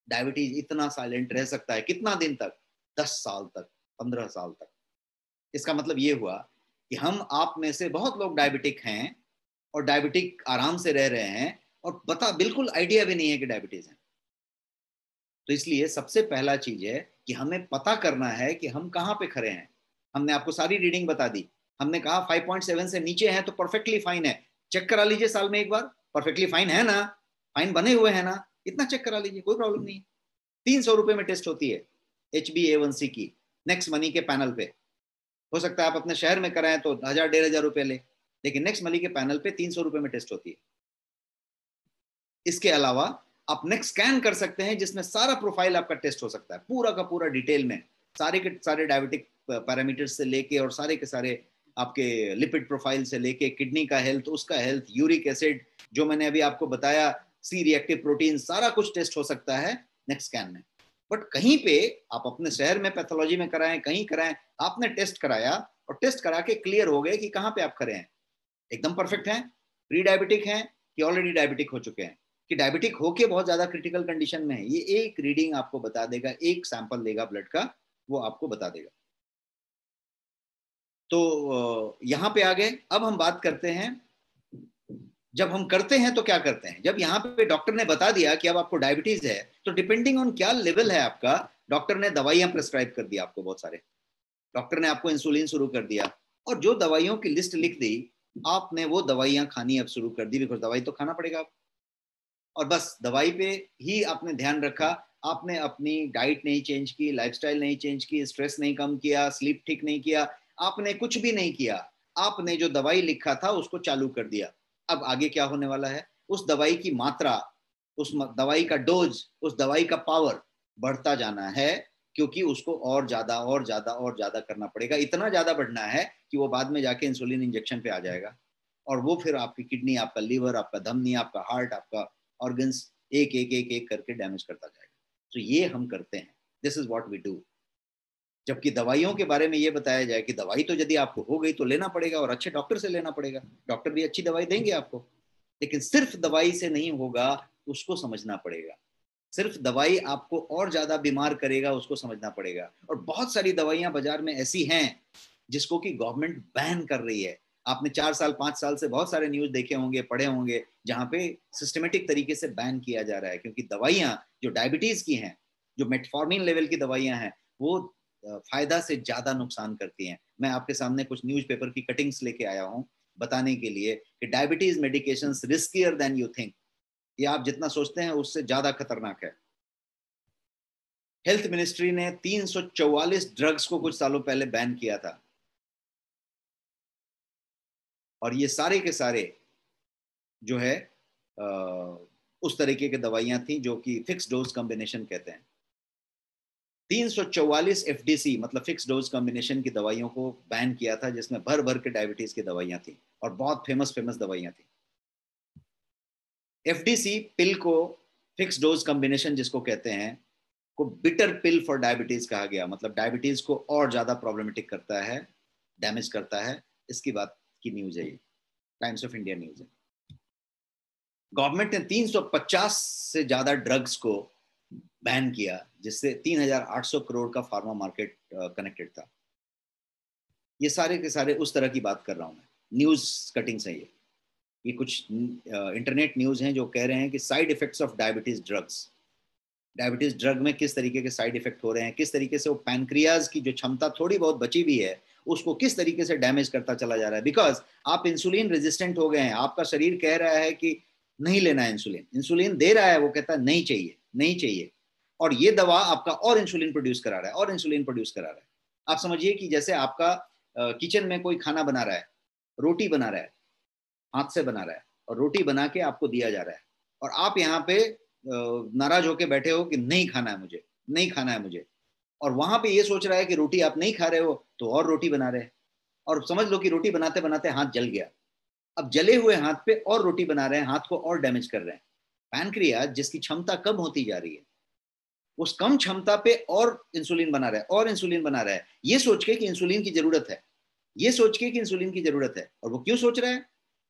डायबिटीज इतना साइलेंट रह सकता है कितना दिन तक? 10 साल तक, 15 साल तक। इसका मतलब ये हुआ कि हम आप में से बहुत लोग डायबिटिक हैं और डायबिटिक आराम से रह रहे हैं और पता बिल्कुल आइडिया भी नहीं है कि डायबिटीज है। तो इसलिए सबसे पहला चीज है कि हमें पता करना है कि हम कहाँ पे खड़े हैं। हमने आपको सारी रीडिंग बता दी, हमने कहा 5.7 से नीचे है तो परफेक्टली फाइन है, चेक करा लीजिए साल में एक बार, परफेक्टली फाइन है ना, फाइन बने हुए है ना, इतना चेक करा लीजिए, कोई प्रॉब्लम नहीं है। 300 रुपए में टेस्ट होती है HbA1c की, नेक्स्ट मनी के पैनल पे। हो सकता है आप अपने शहर में कराएं तो 1000-1500 रुपए ले, लेकिन नेक्स्ट मनी के पैनल पे 300 रुपए में टेस्ट होती है। इसके अलावा आप नेक्स्ट स्कैन कर सकते हैं जिसमें सारा प्रोफाइल आपका टेस्ट हो सकता है, पूरा का पूरा डिटेल में, सारे के सारे डायबिटिक पैरामीटर्स से लेके और सारे के सारे आपके लिपिड प्रोफाइल से लेके किडनी का हेल्थ, उसका हेल्थ, यूरिक एसिड, जो मैंने अभी आपको बताया, सी रिएक्टिव प्रोटीन, सारा कुछ टेस्ट हो सकता है नेक्स्ट स्कैन में। बट कहीं पे आप अपने शहर में पैथोलॉजी में कराएं, कहीं कराएं, आपने टेस्ट कराया और टेस्ट करा के क्लियर हो गए कि कहाँ पे आप खड़े हैं, एकदम परफेक्ट हैं, प्री डायबिटिक हैं कि ऑलरेडी डायबिटिक हो चुके हैं, कि डायबिटिक होके बहुत ज्यादा क्रिटिकल कंडीशन में है, ये एक रीडिंग आपको बता देगा, एक सैंपल लेगा ब्लड का, वो आपको बता देगा। तो यहाँ पे आ गए। अब हम बात करते हैं, जब हम करते हैं तो क्या करते हैं। जब यहाँ पे डॉक्टर ने बता दिया कि अब आपको डायबिटीज है, तो डिपेंडिंग ऑन क्या लेवल है आपका, डॉक्टर ने दवाइयां प्रेस्क्राइब कर दी आपको, बहुत सारे डॉक्टर ने आपको इंसुलिन शुरू कर दिया, और जो दवाइयों की लिस्ट लिख दी आपने, वो दवाइयां खानी अब शुरू कर दी, बिकॉज दवाई तो खाना पड़ेगा आपको। और बस दवाई पे ही आपने ध्यान रखा, आपने अपनी डाइट नहीं चेंज की, लाइफस्टाइल नहीं चेंज की, स्ट्रेस नहीं कम किया, स्लीप ठीक नहीं किया, आपने कुछ भी नहीं किया, आपने जो दवाई लिखा था उसको चालू कर दिया। अब आगे क्या होने वाला है, उस दवाई की मात्रा, उस दवाई का डोज, उस दवाई का पावर बढ़ता जाना है, क्योंकि उसको और ज्यादा और ज्यादा और ज्यादा करना पड़ेगा, इतना ज्यादा बढ़ना है कि वो बाद में जाके इंसुलिन इंजेक्शन पे आ जाएगा, और वो फिर आपकी किडनी, आपका लीवर, आपका धमनी, आपका हार्ट, आपका ऑर्गन्स एक एक एक एक करके डैमेज करता जाएगा। तो ये हम करते हैं, this is what we do. जबकि दवाइयों के बारे में ये बताया जाए कि दवाई तो यदि आपको हो गई तो लेना पड़ेगा, और अच्छे डॉक्टर से लेना पड़ेगा, डॉक्टर भी अच्छी दवाई देंगे आपको, लेकिन सिर्फ दवाई से नहीं होगा, उसको समझना पड़ेगा। सिर्फ दवाई आपको और ज्यादा बीमार करेगा, उसको समझना पड़ेगा। और बहुत सारी दवाइयां बाजार में ऐसी हैं जिसको कि गवर्नमेंट बैन कर रही है। आपने 4 साल 5 साल से बहुत सारे न्यूज देखे होंगे, पढ़े होंगे, जहां पे सिस्टमेटिक तरीके से बैन किया जा रहा है, क्योंकि दवाइयां जो डायबिटीज की हैं, जो मेटफॉर्मिन लेवल की दवाइयां हैं, वो फायदा से ज्यादा नुकसान करती हैं। मैं आपके सामने कुछ न्यूज़पेपर की कटिंग्स लेके आया हूं बताने के लिए कि diabetes medications riskier than you think, ये आप जितना सोचते हैं उससे ज्यादा खतरनाक है। हेल्थ मिनिस्ट्री ने 344 ड्रग्स को कुछ सालों पहले बैन किया था, और ये सारे के सारे जो है उस तरीके की दवाइयां थी जो कि फिक्स डोज कॉम्बिनेशन कहते हैं। 344 FDC मतलब फिक्स डोज कॉम्बिनेशन की दवाइयों को बैन किया था, जिसमें भर भर के डायबिटीज की दवाइयां थी, और बहुत फेमस दवाइयां थी। FDC पिल को, फिक्स डोज कॉम्बिनेशन जिसको कहते हैं, को बिटर पिल फॉर डायबिटीज कहा गया, मतलब डायबिटीज को और ज्यादा प्रॉब्लमेटिक करता है, डैमेज करता है। इसकी बात की न्यूज है, ये टाइम्स ऑफ इंडिया न्यूज है। गवर्नमेंट ने 350 से ज्यादा ड्रग्स को बैन किया, जिससे 3800 करोड़ का फार्मा मार्केट कनेक्टेड था। ये सारे के सारे उस तरह की बात कर रहा हूं मैं, न्यूज कटिंग से। ये कुछ इंटरनेट न्यूज हैं जो कह रहे हैं कि side effects of diabetes drugs, diabetes drug में किस तरीके के साइड इफेक्ट हो रहे हैं, किस तरीके से वो पैनक्रियाज की जो क्षमता थोड़ी बहुत बची हुई है उसको किस तरीके से डैमेज करता चला जा रहा है। बिकॉज आप इंसुलिन रेजिस्टेंट हो गए हैं, आपका शरीर कह रहा है कि नहीं लेना है इंसुलिन, इंसुलिन दे रहा है, वो कहता है नहीं चाहिए नहीं चाहिए, और ये दवा आपका और इंसुलिन प्रोड्यूस करा रहा है और इंसुलिन प्रोड्यूस करा रहा है। आप समझिए कि जैसे आपका किचन में कोई खाना बना रहा है, रोटी बना रहा है, हाथ से बना रहा है और रोटी बना के आपको दिया जा रहा है, और आप यहाँ पे नाराज होके बैठे हो कि नहीं खाना है मुझे, नहीं खाना है मुझे, और वहां पे ये सोच रहा है कि रोटी आप नहीं खा रहे हो तो और रोटी बना रहे हैं, और समझ लो कि रोटी बनाते बनाते हाथ जल गया। अब जले हुए हाथ पे और रोटी बना रहे हैं, हाथ को और डैमेज कर रहे हैं। पैनक्रियाज जिसकी क्षमता कम होती जा रही है, उस कम क्षमता पे और इंसुलिन बना रहा है और इंसुलिन बना रहा है, ये सोच के कि इंसुलिन की जरूरत है, ये सोच के कि इंसुलिन की जरूरत है। और वो क्यों सोच रहा है?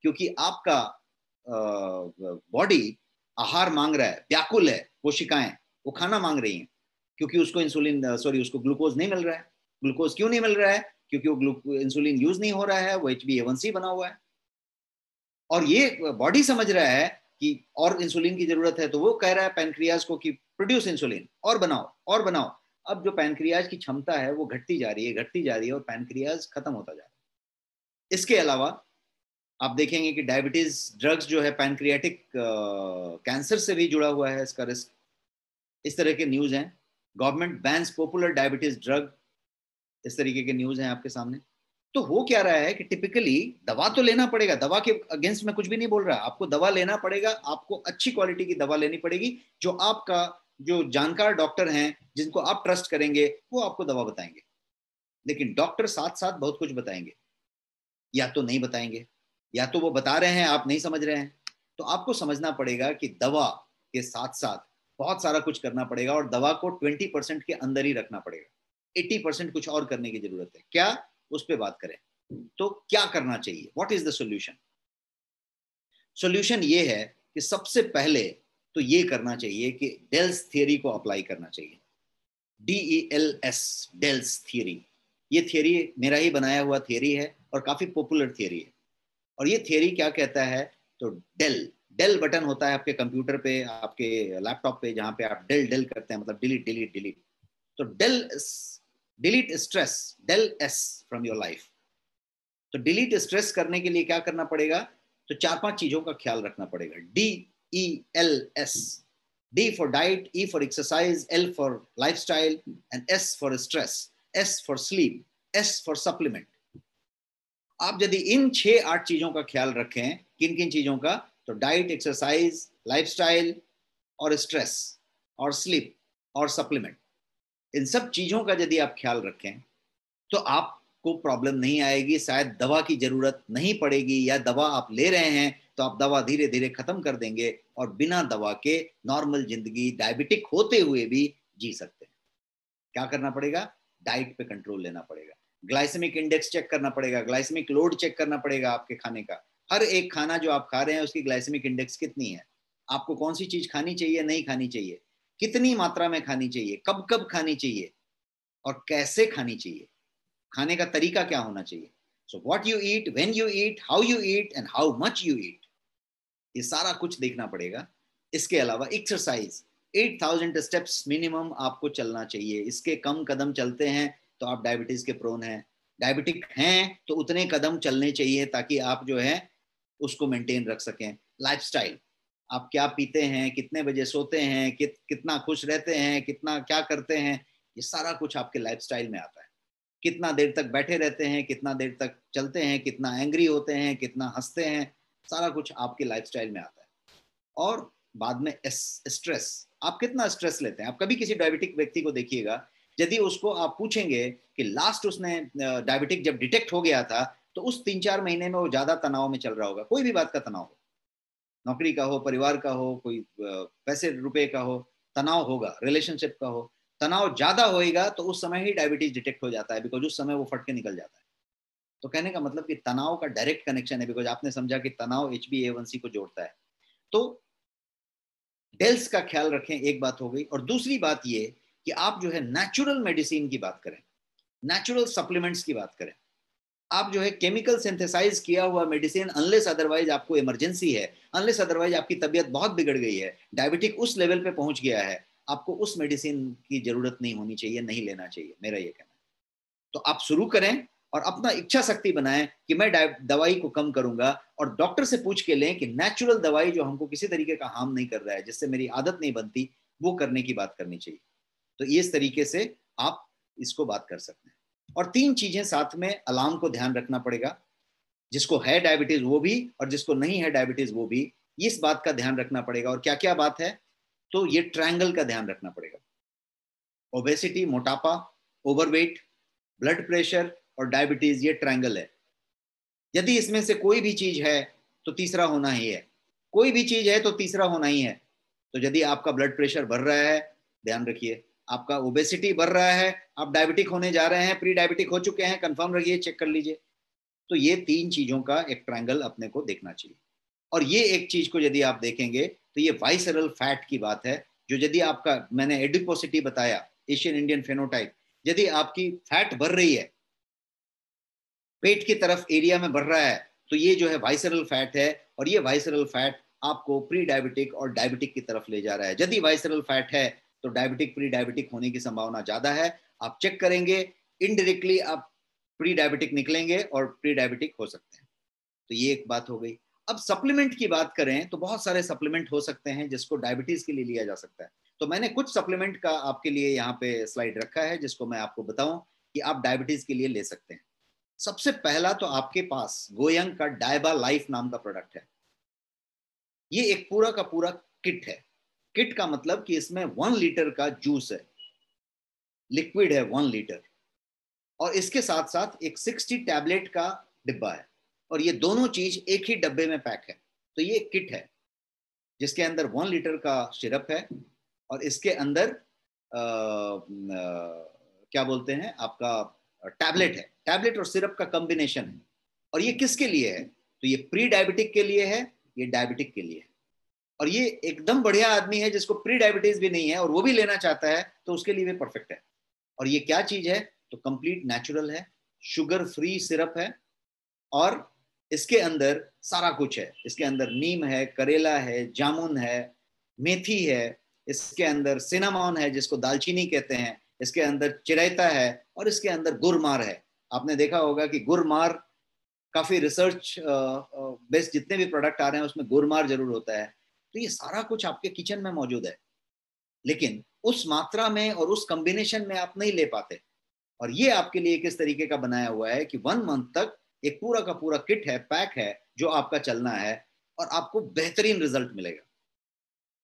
क्योंकि आपका बॉडी आहार मांग रहा है, व्याकुल है, कोशिकाएं वो खाना मांग रही हैं, क्योंकि उसको इंसुलिन उसको ग्लूकोज नहीं मिल रहा है। ग्लूकोज क्यों नहीं मिल रहा है? क्योंकि वो इंसुलिन यूज नहीं हो रहा है, वो HbA1c बना हुआ है, और ये बॉडी समझ रहा है कि और इंसुलिन की जरूरत है, तो वो कह रहा है पैनक्रियाज को कि प्रोड्यूस इंसुलिन, और बनाओ और बनाओ। अब जो पैनक्रियाज की क्षमता है वो घटती जा रही है, घटती जा रही है, और पैनक्रियाज खत्म होता जा रहा है। इसके अलावा आप देखेंगे कि डायबिटीज ड्रग्स जो है पैनक्रियाटिक कैंसर से भी जुड़ा हुआ है, इसका रिस्क। इस तरह के न्यूज हैं। Government bans popular diabetes drug, इस तरीके के न्यूज हैं आपके सामने। तो हो क्या रहा है कि टिपिकली दवा तो लेना पड़ेगा, दवा के अगेंस्ट में कुछ भी नहीं बोल रहा, आपको दवा लेना पड़ेगा, आपको अच्छी क्वालिटी की दवा लेनी पड़ेगी, जो आपका जो जानकार डॉक्टर हैं जिनको आप ट्रस्ट करेंगे वो आपको दवा बताएंगे। लेकिन डॉक्टर साथ साथ बहुत कुछ बताएंगे, या तो नहीं बताएंगे, या तो वो बता रहे हैं आप नहीं समझ रहे हैं। तो आपको समझना पड़ेगा कि दवा के साथ साथ बहुत सारा कुछ करना पड़ेगा, और दवा को 20% के अंदर ही रखना पड़ेगा। 80% कुछ और करने की जरूरत है। क्या? उस पर बात करें। तो क्या करना चाहिए? What is the solution? Solution ये है कि सबसे पहले तो ये करना चाहिए कि डेल्स थियरी को अप्लाई करना चाहिए। DELS, DELS theory. ये थियरी मेरा ही बनाया हुआ थियरी है और काफी पॉपुलर थियरी है। और ये थियरी क्या कहता है? तो डेल बटन होता है आपके कंप्यूटर पे, आपके लैपटॉप पे, जहां पे आप डेल करते हैं, मतलब डिलीट डिलीट डिलीट। तो delete stress, del S from your life. तो डिलीट स्ट्रेस करने के लिए क्या करना पड़ेगा? तो 4-5 चीजों का ख्याल रखना पड़ेगा। DELS, D for diet, E for exercise, L for lifestyle, and S for stress, S for sleep, S for supplement. आप यदि इन 6-8 चीजों का ख्याल रखें, किन किन चीजों का? तो डाइट, एक्सरसाइज, लाइफस्टाइल और स्ट्रेस और स्लीप और सप्लीमेंट, इन सब चीजों का यदि आप ख्याल रखें तो आपको प्रॉब्लम नहीं आएगी, शायद दवा की जरूरत नहीं पड़ेगी, या दवा आप ले रहे हैं तो आप दवा धीरे धीरे खत्म कर देंगे और बिना दवा के नॉर्मल जिंदगी डायबिटिक होते हुए भी जी सकते हैं। क्या करना पड़ेगा? डाइट पे कंट्रोल लेना पड़ेगा, ग्लाइसेमिक इंडेक्स चेक करना पड़ेगा, ग्लाइसेमिक लोड चेक करना पड़ेगा आपके खाने का। हर एक खाना जो आप खा रहे हैं उसकी ग्लाइसेमिक इंडेक्स कितनी है, आपको कौन सी चीज खानी चाहिए, नहीं खानी चाहिए, कितनी मात्रा में खानी चाहिए, कब कब खानी चाहिए और कैसे खानी चाहिए, खाने का तरीका क्या होना चाहिए। So what you eat, when you eat, how you eat and how much you eat, ये सारा कुछ देखना पड़ेगा। इसके अलावा एक्सरसाइज, 8000 स्टेप्स मिनिमम आपको चलना चाहिए। इसके कम कदम चलते हैं तो आप डायबिटीज के प्रोन हैं, डायबिटिक हैं तो उतने कदम चलने चाहिए ताकि आप जो है उसको मेंटेन रख सकें। लाइफस्टाइल, आप क्या पीते हैं, कितने बजे सोते हैं, कितना खुश रहते हैं, कितना क्या करते हैं, ये सारा कुछ आपके लाइफस्टाइल में आता है। कितना देर तक बैठे रहते हैं, कितना देर तक चलते हैं, कितना एंग्री होते हैं, कितना हंसते हैं, सारा कुछ आपके लाइफस्टाइल में आता है। और बाद में स्ट्रेस, आप कितना स्ट्रेस लेते हैं। आप कभी किसी डायबिटिक व्यक्ति को देखिएगा, यदि उसको आप पूछेंगे कि लास्ट उसने डायबिटिक जब डिटेक्ट हो गया था तो उस 3-4 महीने में वो ज्यादा तनाव में चल रहा होगा, कोई भी बात का तनाव हो, नौकरी का हो, परिवार का हो, कोई पैसे रुपए का हो, तनाव होगा, रिलेशनशिप का हो, तनाव ज्यादा होएगा तो उस समय ही डायबिटीज डिटेक्ट हो जाता है, बिकॉज उस समय वो फट के निकल जाता है। तो कहने का मतलब कि तनाव का डायरेक्ट कनेक्शन है, बिकॉज आपने समझा कि तनाव HbA1c को जोड़ता है। तो डेल्स का ख्याल रखें, एक बात हो गई। और दूसरी बात ये कि आप जो है नेचुरल मेडिसिन की बात करें, नेचुरल सप्लीमेंट्स की बात करें। आप जो है केमिकल सिंथेसाइज किया हुआ मेडिसिन, अनलेस अदरवाइज आपको इमरजेंसी है, अनलेस अदरवाइज आपकी तबीयत बहुत बिगड़ गई है, डायबिटिक उस लेवल पे पहुंच गया है, आपको उस मेडिसिन की जरूरत नहीं होनी चाहिए, नहीं लेना चाहिए, मेरा ये कहना है। तो आप शुरू करें और अपना इच्छा शक्ति बनाएं कि मैं दवाई को कम करूंगा, और डॉक्टर से पूछ के लें कि नेचुरल दवाई जो हमको किसी तरीके का हार्म नहीं कर रहा है, जिससे मेरी आदत नहीं बनती, वो करने की बात करनी चाहिए। तो इस तरीके से आप इसको बात कर सकते हैं। और 3 चीजें साथ में, अलार्म को ध्यान रखना पड़ेगा, जिसको है डायबिटीज वो भी और जिसको नहीं है डायबिटीज वो भी, इस बात का ध्यान रखना पड़ेगा। और क्या क्या बात है, तो ये ट्रायंगल का ध्यान रखना पड़ेगा। ओबेसिटी, मोटापा, ओवरवेट, ब्लड प्रेशर और डायबिटीज, ये ट्रायंगल है। यदि इसमें से कोई भी चीज है तो तीसरा होना ही है, कोई भी चीज है तो तीसरा होना ही है। तो यदि आपका ब्लड प्रेशर बढ़ रहा है, ध्यान रखिए, आपका ओबेसिटी बढ़ रहा है, आप डायबिटिक होने जा रहे हैं, प्री डायबिटिक हो चुके हैं, कंफर्म रखिए, चेक कर लीजिए। तो ये 3 चीजों का एक ट्रायंगल अपने को देखना चाहिए। और ये एक चीज को यदि आप देखेंगे तो ये वाइसरल फैट की बात है, जो यदि आपका, मैंने एडिपोसिटी बताया, एशियन इंडियन फेनोटाइप, यदि आपकी फैट बढ़ रही है, पेट की तरफ एरिया में बढ़ रहा है, तो ये जो है वाइसरल फैट है। और ये वाइसरल फैट आपको प्री डायबिटिक और डायबिटिक की तरफ ले जा रहा है। यदि वाइसरल फैट है तो डायबिटिक प्री डायबिटिक होने की संभावना ज्यादा है। आप चेक करेंगे, इनडायरेक्टली आप प्री डायबिटिक निकलेंगे और प्री डायबिटिक हो सकते हैं। तो ये एक बात हो गई। अब सप्लीमेंट की बात करें तो बहुत सारे सप्लीमेंट हो सकते हैं जिसको डायबिटीज के लिए लिया जा सकता है। तो मैंने कुछ सप्लीमेंट का आपके लिए यहाँ पे स्लाइड रखा है, जिसको मैं आपको बताऊं कि आप डायबिटीज के लिए ले सकते हैं। सबसे पहला तो आपके पास गोयंग का डायबा लाइफ नाम का प्रोडक्ट है। ये एक पूरा का पूरा किट है। किट का मतलब कि इसमें 1 लीटर का जूस है, लिक्विड है 1 लीटर, और इसके साथ साथ एक 60 टैबलेट का डिब्बा है। और ये दोनों चीज एक ही डब्बे में पैक है। तो ये एक किट है जिसके अंदर 1 लीटर का सिरप है और इसके अंदर क्या बोलते हैं आपका टैबलेट है, टैबलेट और सिरप का कॉम्बिनेशन है। और ये किसके लिए है, तो ये प्री डायबिटिक के लिए है, ये डायबिटिक के लिए है। और ये एकदम बढ़िया आदमी है जिसको प्री डायबिटीज भी नहीं है और वो भी लेना चाहता है, तो उसके लिए भी परफेक्ट है। और ये क्या चीज है, तो कंप्लीट नेचुरल है, शुगर फ्री सिरप है, और इसके अंदर सारा कुछ है। इसके अंदर नीम है, करेला है, जामुन है, मेथी है, इसके अंदर सिनामॉन है जिसको दालचीनी कहते हैं, इसके अंदर चिरैता है, और इसके अंदर गुरमार है। आपने देखा होगा कि गुरमार, काफी रिसर्च बेस्ड जितने भी प्रोडक्ट आ रहे हैं उसमें गुरमार जरूर होता है। तो ये सारा कुछ आपके किचन में मौजूद है, लेकिन उस मात्रा में और उस कॉम्बिनेशन में आप नहीं ले पाते। और ये आपके लिए किस तरीके का बनाया हुआ है कि 1 मंथ तक एक पूरा का पूरा किट है, पैक है, जो आपका चलना है, और आपको बेहतरीन रिजल्ट मिलेगा।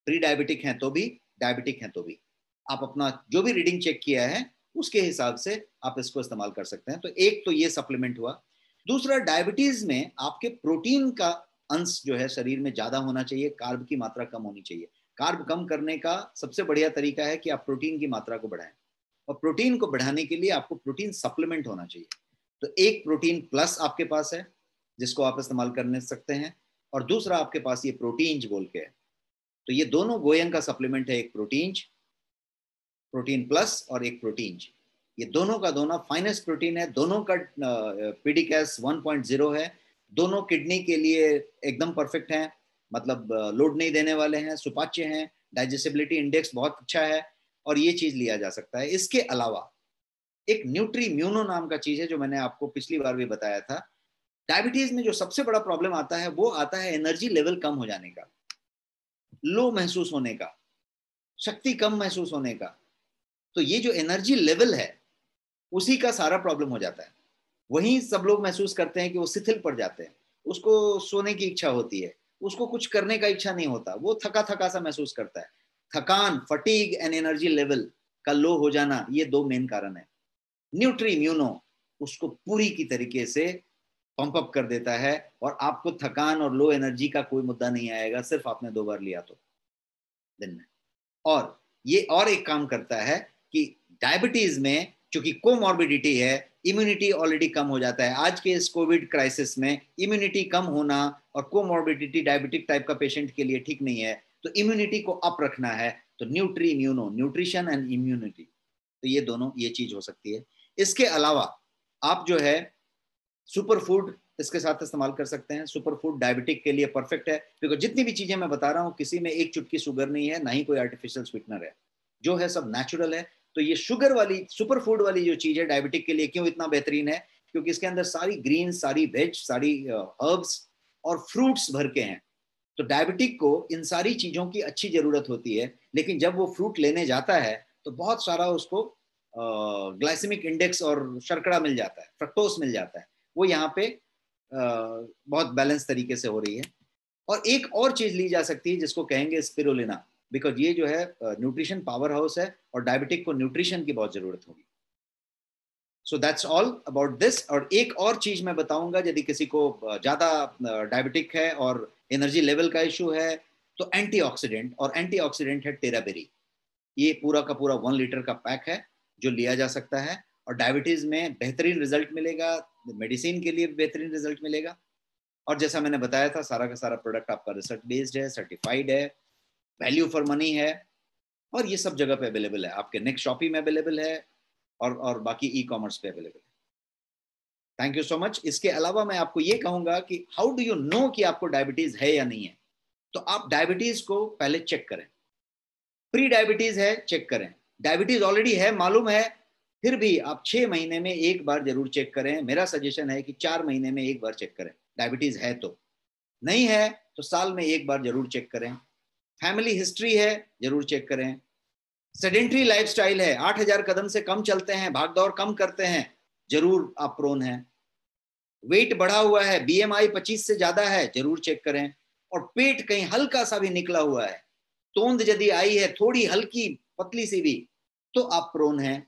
प्री डायबिटिक हैं तो भी, डायबिटिक हैं तो भी, आप अपना जो भी रीडिंग चेक किया है उसके हिसाब से आप इसको इस्तेमाल कर सकते हैं। तो एक तो ये सप्लीमेंट हुआ। दूसरा, डायबिटीज में आपके प्रोटीन का अंश जो है शरीर में ज्यादा होना चाहिए, कार्ब की मात्रा कम होनी चाहिए। कार्ब कम करने का सबसे बढ़िया तरीका है कि आप प्रोटीन की मात्रा को बढ़ाएं, और प्रोटीन को बढ़ाने के लिए आपको प्रोटीन सप्लीमेंट होना चाहिए। तो एक प्रोटीन प्लस आपके पास है जिसको आप इस्तेमाल कर सकते हैं, और दूसरा आपके पास ये प्रोटीन्स बोल के है। तो ये दोनों गोयंग का सप्लीमेंट है, एक प्रोटीन प्लस और एक प्रोटीन्स। ये दोनों का दोनों फाइनेस्ट प्रोटीन है, दोनों का पीडीकैस 1.0 है, दोनों किडनी के लिए एकदम परफेक्ट है, मतलब लोड नहीं देने वाले हैं, सुपाच्य हैं, डाइजेस्टिबिलिटी इंडेक्स बहुत अच्छा है, और ये चीज लिया जा सकता है। इसके अलावा एक न्यूट्रीम्यूनो नाम का चीज है जो मैंने आपको पिछली बार भी बताया था। डायबिटीज में जो सबसे बड़ा प्रॉब्लम आता है वो आता है एनर्जी लेवल कम हो जाने का, लो महसूस होने का, शक्ति कम महसूस होने का। तो ये जो एनर्जी लेवल है उसी का सारा प्रॉब्लम हो जाता है। वहीं सब लोग महसूस करते हैं कि वो शिथिल पड़ जाते हैं, उसको सोने की इच्छा होती है, उसको कुछ करने का इच्छा नहीं होता, वो थका थका सा महसूस करता है। थकान, फटीग एंड एनर्जी लेवल का लो हो जाना, ये 2 मेन कारण है। न्यूट्रीम्यूनो उसको पूरी की तरीके से पंप अप कर देता है, और आपको थकान और लो एनर्जी का कोई मुद्दा नहीं आएगा, सिर्फ आपने 2 बार लिया तो दिन में। और ये और एक काम करता है कि डायबिटीज में चूंकि कोमॉर्बिडिटी है, इम्यूनिटी ऑलरेडी कम हो जाता है। आज के इस कोविड क्राइसिस में इम्यूनिटी कम होना और कोमॉर्बिडिटी डायबिटिक टाइप का पेशेंट के लिए ठीक नहीं है, तो इम्यूनिटी को अप रखना है। तो न्यूट्रीम्यूनो, न्यूट्रिशन एंड इम्यूनिटी, तो ये दोनों ये चीज हो सकती है। इसके अलावा आप जो है सुपर फूड इसके साथ इस्तेमाल कर सकते हैं। सुपर फूड डायबिटिक के लिए परफेक्ट है, क्योंकि जितनी भी चीजें मैं बता रहा हूँ किसी में एक चुटकी शुगर नहीं है, ना ही कोई आर्टिफिशियल स्वीटनर है, जो है सब नेचुरल है। तो ये शुगर वाली सुपर फूड वाली जो चीज है डायबिटिक के लिए क्यों इतना बेहतरीन है, क्योंकि इसके अंदर सारी ग्रीन, सारी वेज, सारी हर्ब्स और फ्रूट्स भर के हैं। तो डायबिटिक को इन सारी चीजों की अच्छी जरूरत होती है, लेकिन जब वो फ्रूट लेने जाता है तो बहुत सारा उसको ग्लाइसेमिक इंडेक्स और शर्करा मिल जाता है, फ्रक्टोस मिल जाता है। वो यहाँ पे बहुत बैलेंस तरीके से हो रही है। और एक और चीज ली जा सकती है जिसको कहेंगे स्पिरुलिना, बिकॉज ये जो है न्यूट्रिशन पावर हाउस है और डायबिटिक को न्यूट्रिशन की बहुत जरूरत होगी। So that's all about this. और एक और चीज मैं बताऊंगा, यदि किसी को ज्यादा डायबिटिक है और एनर्जी लेवल का इशू है, तो एंटीऑक्सीडेंट, और एंटीऑक्सीडेंट है टेराबेरी। ये पूरा का पूरा 1 लीटर का पैक है जो लिया जा सकता है, और डायबिटीज में बेहतरीन रिजल्ट मिलेगा, मेडिसिन के लिए बेहतरीन रिजल्ट मिलेगा। और जैसा मैंने बताया था, सारा का सारा प्रोडक्ट आपका रिसर्च बेस्ड है, सर्टिफाइड है, वैल्यू फॉर मनी है, और ये सब जगह पे अवेलेबल है। आपके नेक्स्ट शॉपी में अवेलेबल है और बाकी ई कॉमर्स पे अवेलेबल है। Thank you so much. इसके अलावा मैं आपको ये कहूंगा कि हाउ डू यू नो कि आपको डायबिटीज है या नहीं है। तो आप डायबिटीज को पहले चेक करें। प्री डायबिटीज है, चेक करें। डायबिटीज ऑलरेडी है, मालूम है, फिर भी आप 6 महीने में एक बार जरूर चेक करें। मेरा सजेशन है कि 4 महीने में एक बार चेक करें, डायबिटीज है तो। नहीं है तो साल में एक बार जरूर चेक करें। फैमिली हिस्ट्री है, जरूर चेक करें। सेडेंट्री लाइफस्टाइल है, 8000 कदम से कम चलते हैं, भागदौड़ कम करते हैं, जरूर आप प्रोन हैं। वेट बढ़ा हुआ है, बीएमआई 25 से ज्यादा है, जरूर चेक करें। और पेट कहीं हल्का सा भी निकला हुआ है, तोंद यदि आई है थोड़ी हल्की पतली सी भी, तो आप प्रोन हैं,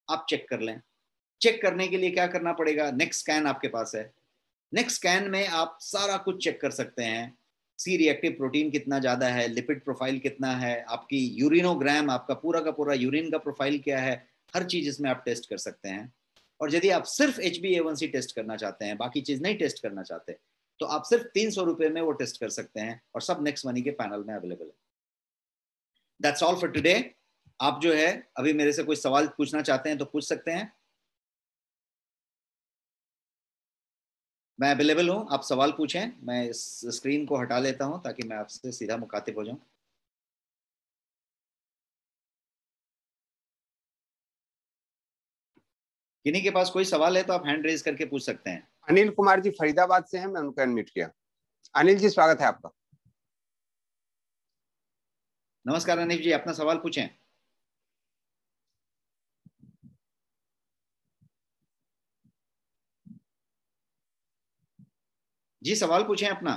आप चेक कर लें। चेक करने के लिए क्या करना पड़ेगा, नेक्स्ट स्कैन आपके पास है। नेक्स्ट स्कैन में आप सारा कुछ चेक कर सकते हैं। सी रिएक्टिव प्रोटीन कितना ज्यादा है, लिपिड प्रोफाइल कितना है, आपकी यूरिनोग्राम, आपका पूरा का पूरा यूरिन का प्रोफाइल क्या है, हर चीज इसमें आप टेस्ट कर सकते हैं। और यदि आप सिर्फ HbA1c टेस्ट करना चाहते हैं, बाकी चीज नहीं टेस्ट करना चाहते, तो आप सिर्फ 300 रुपए में वो टेस्ट कर सकते हैं, और सब नेक्स्ट मनी के पैनल में अवेलेबल है। That's all for today. आप जो है अभी मेरे से कोई सवाल पूछना चाहते हैं तो पूछ सकते हैं, मैं अवेलेबल हूं, आप सवाल पूछें। मैं इस स्क्रीन को हटा लेता हूं ताकि मैं आपसे सीधा मुखातिब हो जाऊं। किन्हीं के पास कोई सवाल है तो आप हैंड रेज करके पूछ सकते हैं। अनिल कुमार जी फरीदाबाद से हैं, मैं उनको अनम्यूट किया। अनिल जी स्वागत है आपका। नमस्कार अनिल जी, अपना सवाल पूछें। जी सवाल पूछें अपना।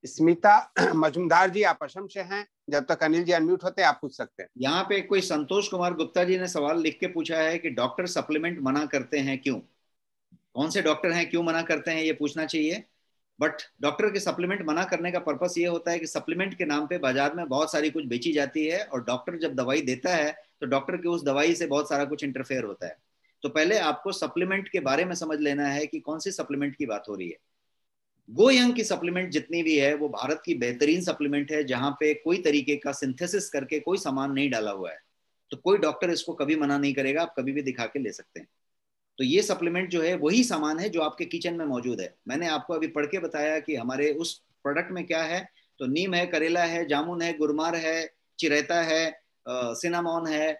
स्मिता मजूमदार जी आप असम से हैं, जब तक अनिल जी अनम्यूट होते हैं आप पूछ सकते हैं। यहाँ पे कोई संतोष कुमार गुप्ता जी ने सवाल लिख के पूछा है कि डॉक्टर सप्लीमेंट मना करते हैं क्यों। कौन से डॉक्टर हैं, क्यों मना करते हैं, ये पूछना चाहिए। बट डॉक्टर के सप्लीमेंट मना करने का पर्पस ये होता है कि सप्लीमेंट के नाम पे बाजार में बहुत सारी कुछ बेची जाती है, और डॉक्टर जब दवाई देता है तो डॉक्टर के उस दवाई से बहुत सारा कुछ इंटरफेयर होता है। तो पहले आपको सप्लीमेंट के बारे में समझ लेना है कि कौन सी सप्लीमेंट की बात हो रही है। गोयंग की सप्लीमेंट जितनी भी है वो भारत की बेहतरीन सप्लीमेंट है, जहां पे कोई तरीके का सिंथेसिस करके कोई सामान नहीं डाला हुआ है। तो कोई डॉक्टर इसको कभी मना नहीं करेगा, आप कभी भी दिखा के ले सकते हैं। तो ये सप्लीमेंट जो है वही सामान है जो आपके किचन में मौजूद है। मैंने आपको अभी पढ़ के बताया कि हमारे उस प्रोडक्ट में क्या है। तो नीम है, करेला है, जामुन है, गुरमार है, चिरैता है, सिनामॉन है।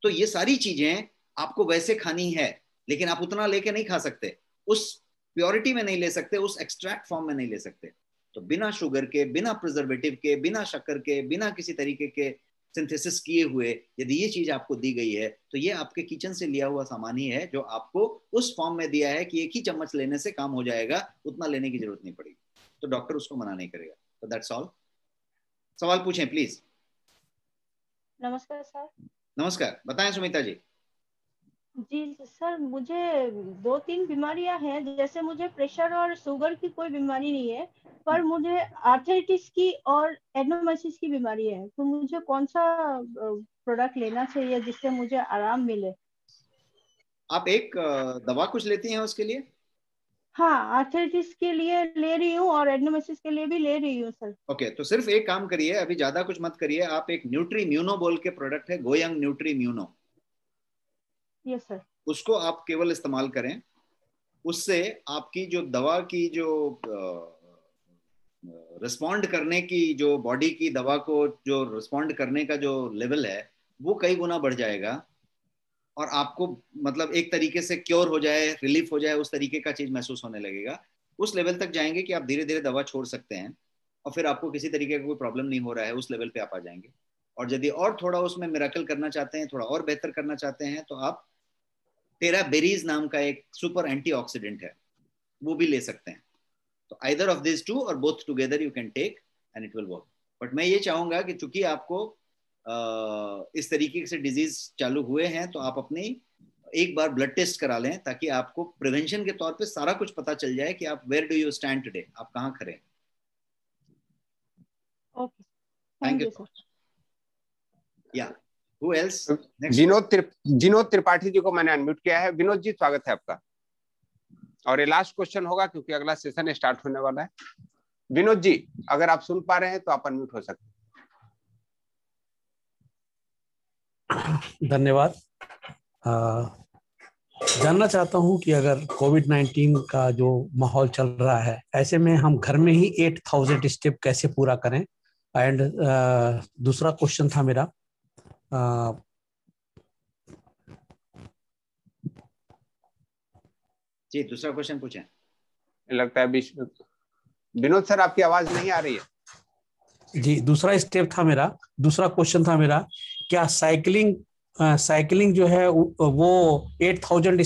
तो ये सारी चीजें आपको वैसे खानी है, लेकिन आप उतना लेके नहीं खा सकते, उस प्योरिटी में नहीं ले सकते, उस एक्सट्रैक्ट फॉर्म में नहीं ले सकते। तो बिना शुगर के, बिना प्रिजर्वेटिव के, बिना शक्कर के, बिना किसी तरीके के सिंथेसिस किए हुए यदि ये चीज आपको दी गई है, तो ये आपके किचन से लिया हुआ सामान ही है, जो आपको उस फॉर्म में दिया है कि एक ही चम्मच लेने से काम हो जाएगा, उतना लेने की जरूरत नहीं पड़ेगी। तो डॉक्टर उसको मना नहीं करेगा। तो दैट्स ऑल। सवाल पूछें प्लीज। नमस्कार सर। नमस्कार, बताएं सुमिता जी। जी सर, मुझे 2-3 बीमारियां हैं, जैसे मुझे प्रेशर और शुगर की कोई बीमारी नहीं है, पर मुझे आर्थराइटिस की और एडनोमाइसिस की बीमारी है। तो मुझे कौन सा प्रोडक्ट लेना चाहिए जिससे मुझे आराम मिले? आप एक दवा कुछ लेती हैं उसके लिए? हाँ, आर्थराइटिस के लिए ले रही हूँ और एडनोमाइसिस के लिए भी ले रही हूँ सर। ओके, तो सिर्फ एक काम करिए, अभी ज्यादा कुछ मत करिए। आप एक न्यूट्री म्यूनो बोल के प्रोडक्ट है, going nutri mu naught, yes sir. उसको आप केवल इस्तेमाल करें। उससे आपकी जो दवा की जो रिस्पॉन्ड करने की, जो बॉडी की दवा को जो रिस्पॉन्ड करने का जो लेवल है, वो कई गुना बढ़ जाएगा, और आपको मतलब एक तरीके से क्योर हो जाए, रिलीफ हो जाए, उस तरीके का चीज महसूस होने लगेगा। उस लेवल तक जाएंगे कि आप धीरे धीरे दवा छोड़ सकते हैं और फिर आपको किसी तरीके का कोई प्रॉब्लम नहीं हो रहा है, उस लेवल पे आप आ जाएंगे। और यदि और थोड़ा उसमें मिरेकल करना चाहते हैं, थोड़ा और बेहतर करना चाहते हैं, तो आप टेरा बेरीज नाम का एक सुपर एंटीऑक्सीडेंट है, वो भी ले सकते हैं। तो आइदर ऑफ दिस टू और both together you can take and it will work. But मैं ये चाहूंगा कि चूंकि आपको इस तरीके से डिजीज चालू हुए हैं, तो आप अपनी एक बार ब्लड टेस्ट करा लें, ताकि आपको प्रिवेंशन के तौर पे सारा कुछ पता चल जाए कि आप where do you stand today, आप कहाँ खड़े हैं। Okay, thank you sir. So much. या हु एल्स? विनोद त्रिपाठी जी को मैंने अनम्यूट किया है। विनोद जी, स्वागत है आपका। और ये लास्ट क्वेश्चन होगा क्योंकि अगला सेशन स्टार्ट होने वाला है। विनोद जी, अगर आप सुन पा रहे हैं तो आप अनम्यूट हो सकते हैं। धन्यवाद। जानना चाहता हूं कि अगर कोविड-19 का जो माहौल चल रहा है, ऐसे में हम घर में ही 8000 स्टेप कैसे पूरा करें? एंड दूसरा क्वेश्चन था मेरा, जी दूसरा क्वेश्चन पूछें। लगता है विनोद सर आपकी आवाज नहीं आ रही है। जी, दूसरा क्वेश्चन था मेरा, क्या साइकिलिंग जो है वो 8000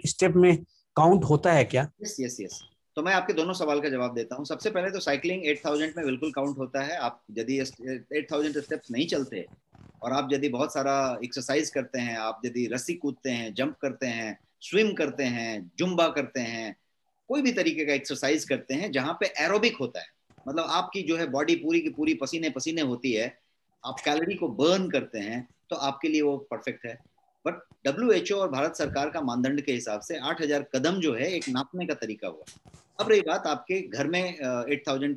स्टेप में काउंट होता है क्या? यस। तो मैं आपके दोनों सवाल का जवाब देता हूं। सबसे पहले तो साइकिलिंग 8000 में बिल्कुल काउंट होता है। आप यदि 8000 स्टेप्स नहीं चलते और आप यदि बहुत सारा एक्सरसाइज करते हैं, आप यदि रस्सी कूदते हैं, जंप करते हैं, स्विम करते हैं, जुम्बा करते हैं, कोई भी तरीके का एक्सरसाइज करते हैं जहां पे एरोबिक होता है, मतलब आपकी जो है बॉडी पूरी की पूरी पसीने पसीने होती है, आप कैलोरी को बर्न करते हैं, तो आपके लिए वो परफेक्ट है। बट WHO और भारत सरकार का मानदंड के हिसाब से 8000 कदम जो है एक नापने का तरीका हुआ। अब रही बात आपके घर में 8000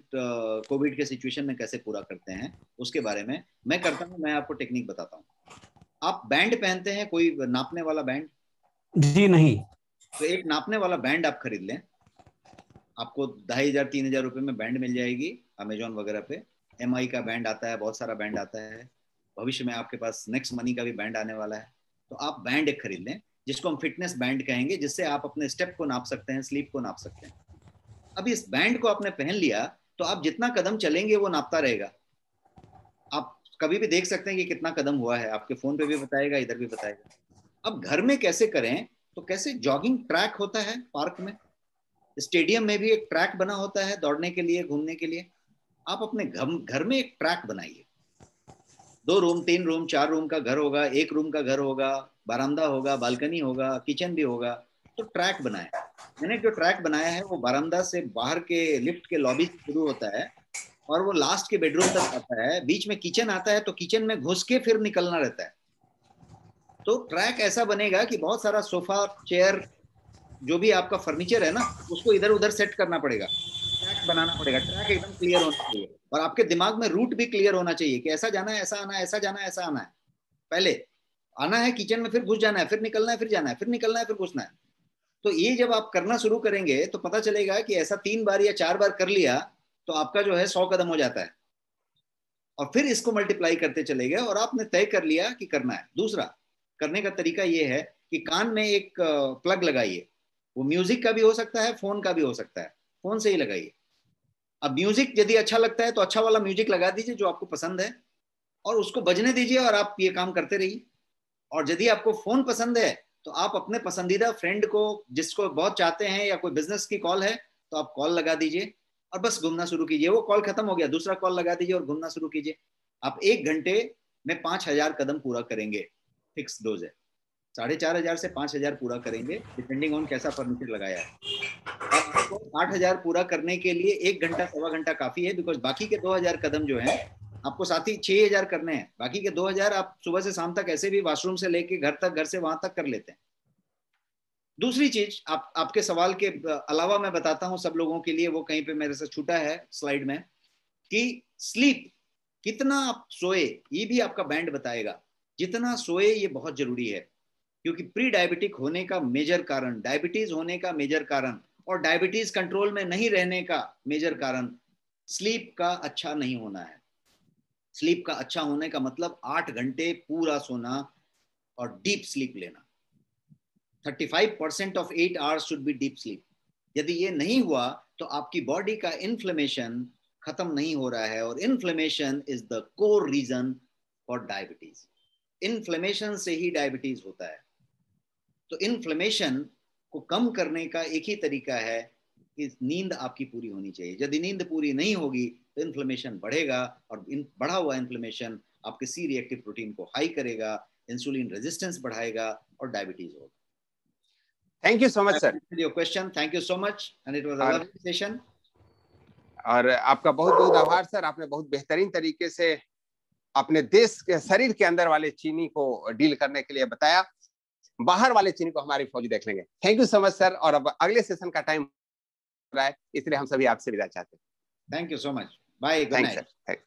कोविड के सिचुएशन में कैसे पूरा करते हैं, उसके बारे में मैं करता हूँ, मैं आपको टेक्निक बताता हूँ। आप बैंड पहनते हैं, कोई नापने वाला बैंड? जी नहीं। तो एक नापने वाला बैंड आप खरीद लें, आपको 2500-3000 रुपए में बैंड मिल जाएगी अमेजोन वगैरह पे। MI का बैंड आता है, बहुत सारा बैंड आता है, भविष्य में आपके पास नेक्स्ट मनी का भी बैंड आने वाला है। तो आप बैंड एक खरीद लें जिसको हम फिटनेस बैंड कहेंगे, जिससे आप अपने स्टेप को नाप सकते हैं, स्लीप को नाप सकते हैं। अब इस बैंड को आपने पहन लिया तो आप जितना कदम चलेंगे वो नापता रहेगा। आप कभी भी देख सकते हैं कि कितना कदम हुआ है, आपके फोन पे भी बताएगा, इधर भी बताएगा। अब घर में कैसे करें? तो कैसे, जॉगिंग ट्रैक होता है पार्क में, स्टेडियम में भी एक ट्रैक बना होता है दौड़ने के लिए, घूमने के लिए। आप अपने घर में एक ट्रैक बनाइए। 2 रूम, 3 रूम, 4 रूम का घर होगा, 1 रूम का घर होगा, बरामदा होगा, बालकनी होगा, किचन भी होगा, तो ट्रैक बनाए। मैंने जो ट्रैक बनाया है वो बरामदा से बाहर के लिफ्ट के लॉबी से शुरू होता है और वो लास्ट के बेडरूम तक आता है, बीच में किचन आता है, तो किचन में घुस के फिर निकलना रहता है। तो ट्रैक ऐसा बनेगा कि बहुत सारा सोफा, चेयर, जो भी आपका फर्नीचर है ना, उसको इधर उधर सेट करना पड़ेगा, ट्रैक बनाना पड़ेगा। ट्रैक एकदम क्लियर होना चाहिए और आपके दिमाग में रूट भी क्लियर होना चाहिए कि ऐसा जाना है, ऐसा आना है, ऐसा जाना है, ऐसा आना है। पहले आना है किचन में, फिर घुस जाना है, फिर निकलना है, फिर जाना है, फिर निकलना है, फिर घुसना है। तो ये जब आप करना शुरू करेंगे तो पता चलेगा कि ऐसा 3 बार या 4 बार कर लिया तो आपका जो है 100 कदम हो जाता है। और फिर इसको मल्टीप्लाई करते चले गए और आपने तय कर लिया कि करना है। दूसरा करने का तरीका ये है कि कान में एक प्लग लगाइए। वो म्यूजिक का भी हो सकता है, फोन का भी हो सकता है, फोन से ही लगाइए। अब म्यूजिक यदि अच्छा लगता है तो अच्छा वाला म्यूजिक लगा दीजिए जो आपको पसंद है और उसको बजने दीजिए और आप ये काम करते रहिए। और यदि आपको फोन पसंद है तो आप अपने पसंदीदा फ्रेंड को, जिसको बहुत चाहते हैं, या कोई बिजनेस की कॉल है तो आप कॉल लगा दीजिए और बस घूमना शुरू कीजिए। वो कॉल खत्म हो गया, दूसरा कॉल लगा दीजिए और घूमना शुरू कीजिए। आप 1 घंटे में 5000 कदम पूरा करेंगे, फिक्स डोज है। 4500 से 5000 पूरा करेंगे, डिपेंडिंग ऑन कैसा फर्नीचर लगाया है। अब आपको 8000 पूरा करने के लिए 1 घंटा, सवा घंटा काफी है, बिकॉज बाकी के 2000 कदम जो है आपको साथ ही 6000 करने हैं। बाकी के 2000 आप सुबह से शाम तक ऐसे भी वॉशरूम से लेके घर तक, घर से वहां तक कर लेते हैं। दूसरी चीज आपके सवाल के अलावा मैं बताता हूं सब लोगों के लिए, वो कहीं पे मेरे से छूटा है स्लाइड में, कि स्लीप, कितना आप सोए, ये भी आपका बैंड बताएगा। जितना सोए ये बहुत जरूरी है, क्योंकि प्री डायबिटिक होने का मेजर कारण, डायबिटीज होने का मेजर कारण और डायबिटीज कंट्रोल में नहीं रहने का मेजर कारण स्लीप का अच्छा नहीं होना है। स्लीप का अच्छा होने का मतलब 8 घंटे पूरा सोना और डीप स्लीप लेना। 35% of 8 hours should be deep sleep. यदि ये नहीं हुआ तो आपकी बॉडी का इन्फ्लेमेशन खत्म नहीं हो रहा है, और inflammation is the core reason for diabetes. Inflammation से ही डायबिटीज होता है। तो इन्फ्लेमेशन को कम करने का एक ही तरीका है कि नींद आपकी पूरी होनी चाहिए। यदि नींद पूरी नहीं होगी तो इन्फ्लेमेशन बढ़ेगा, और बढ़ा हुआ इन्फ्लेमेशन आपके सी रिएक्टिव प्रोटीन को हाई करेगा, इंसुलिन रेजिस्टेंस बढ़ाएगा और डायबिटीज होगा। Thank you so much sir. Your question, thank you so much, and it was a lovely session. और आपका बहुत बहुत आभार सर, आपने बहुत बेहतरीन तरीके से अपने देश के शरीर के अंदर वाले चीनी को डील करने के लिए बताया। बाहर वाले चीनी को हमारी फौजी देख लेंगे। Thank you so much sir. और अब अगले सेशन का टाइम हो रहा है, इसलिए हम सभी आपसे विदा चाहते हैं। Thank you so much, bye, good night.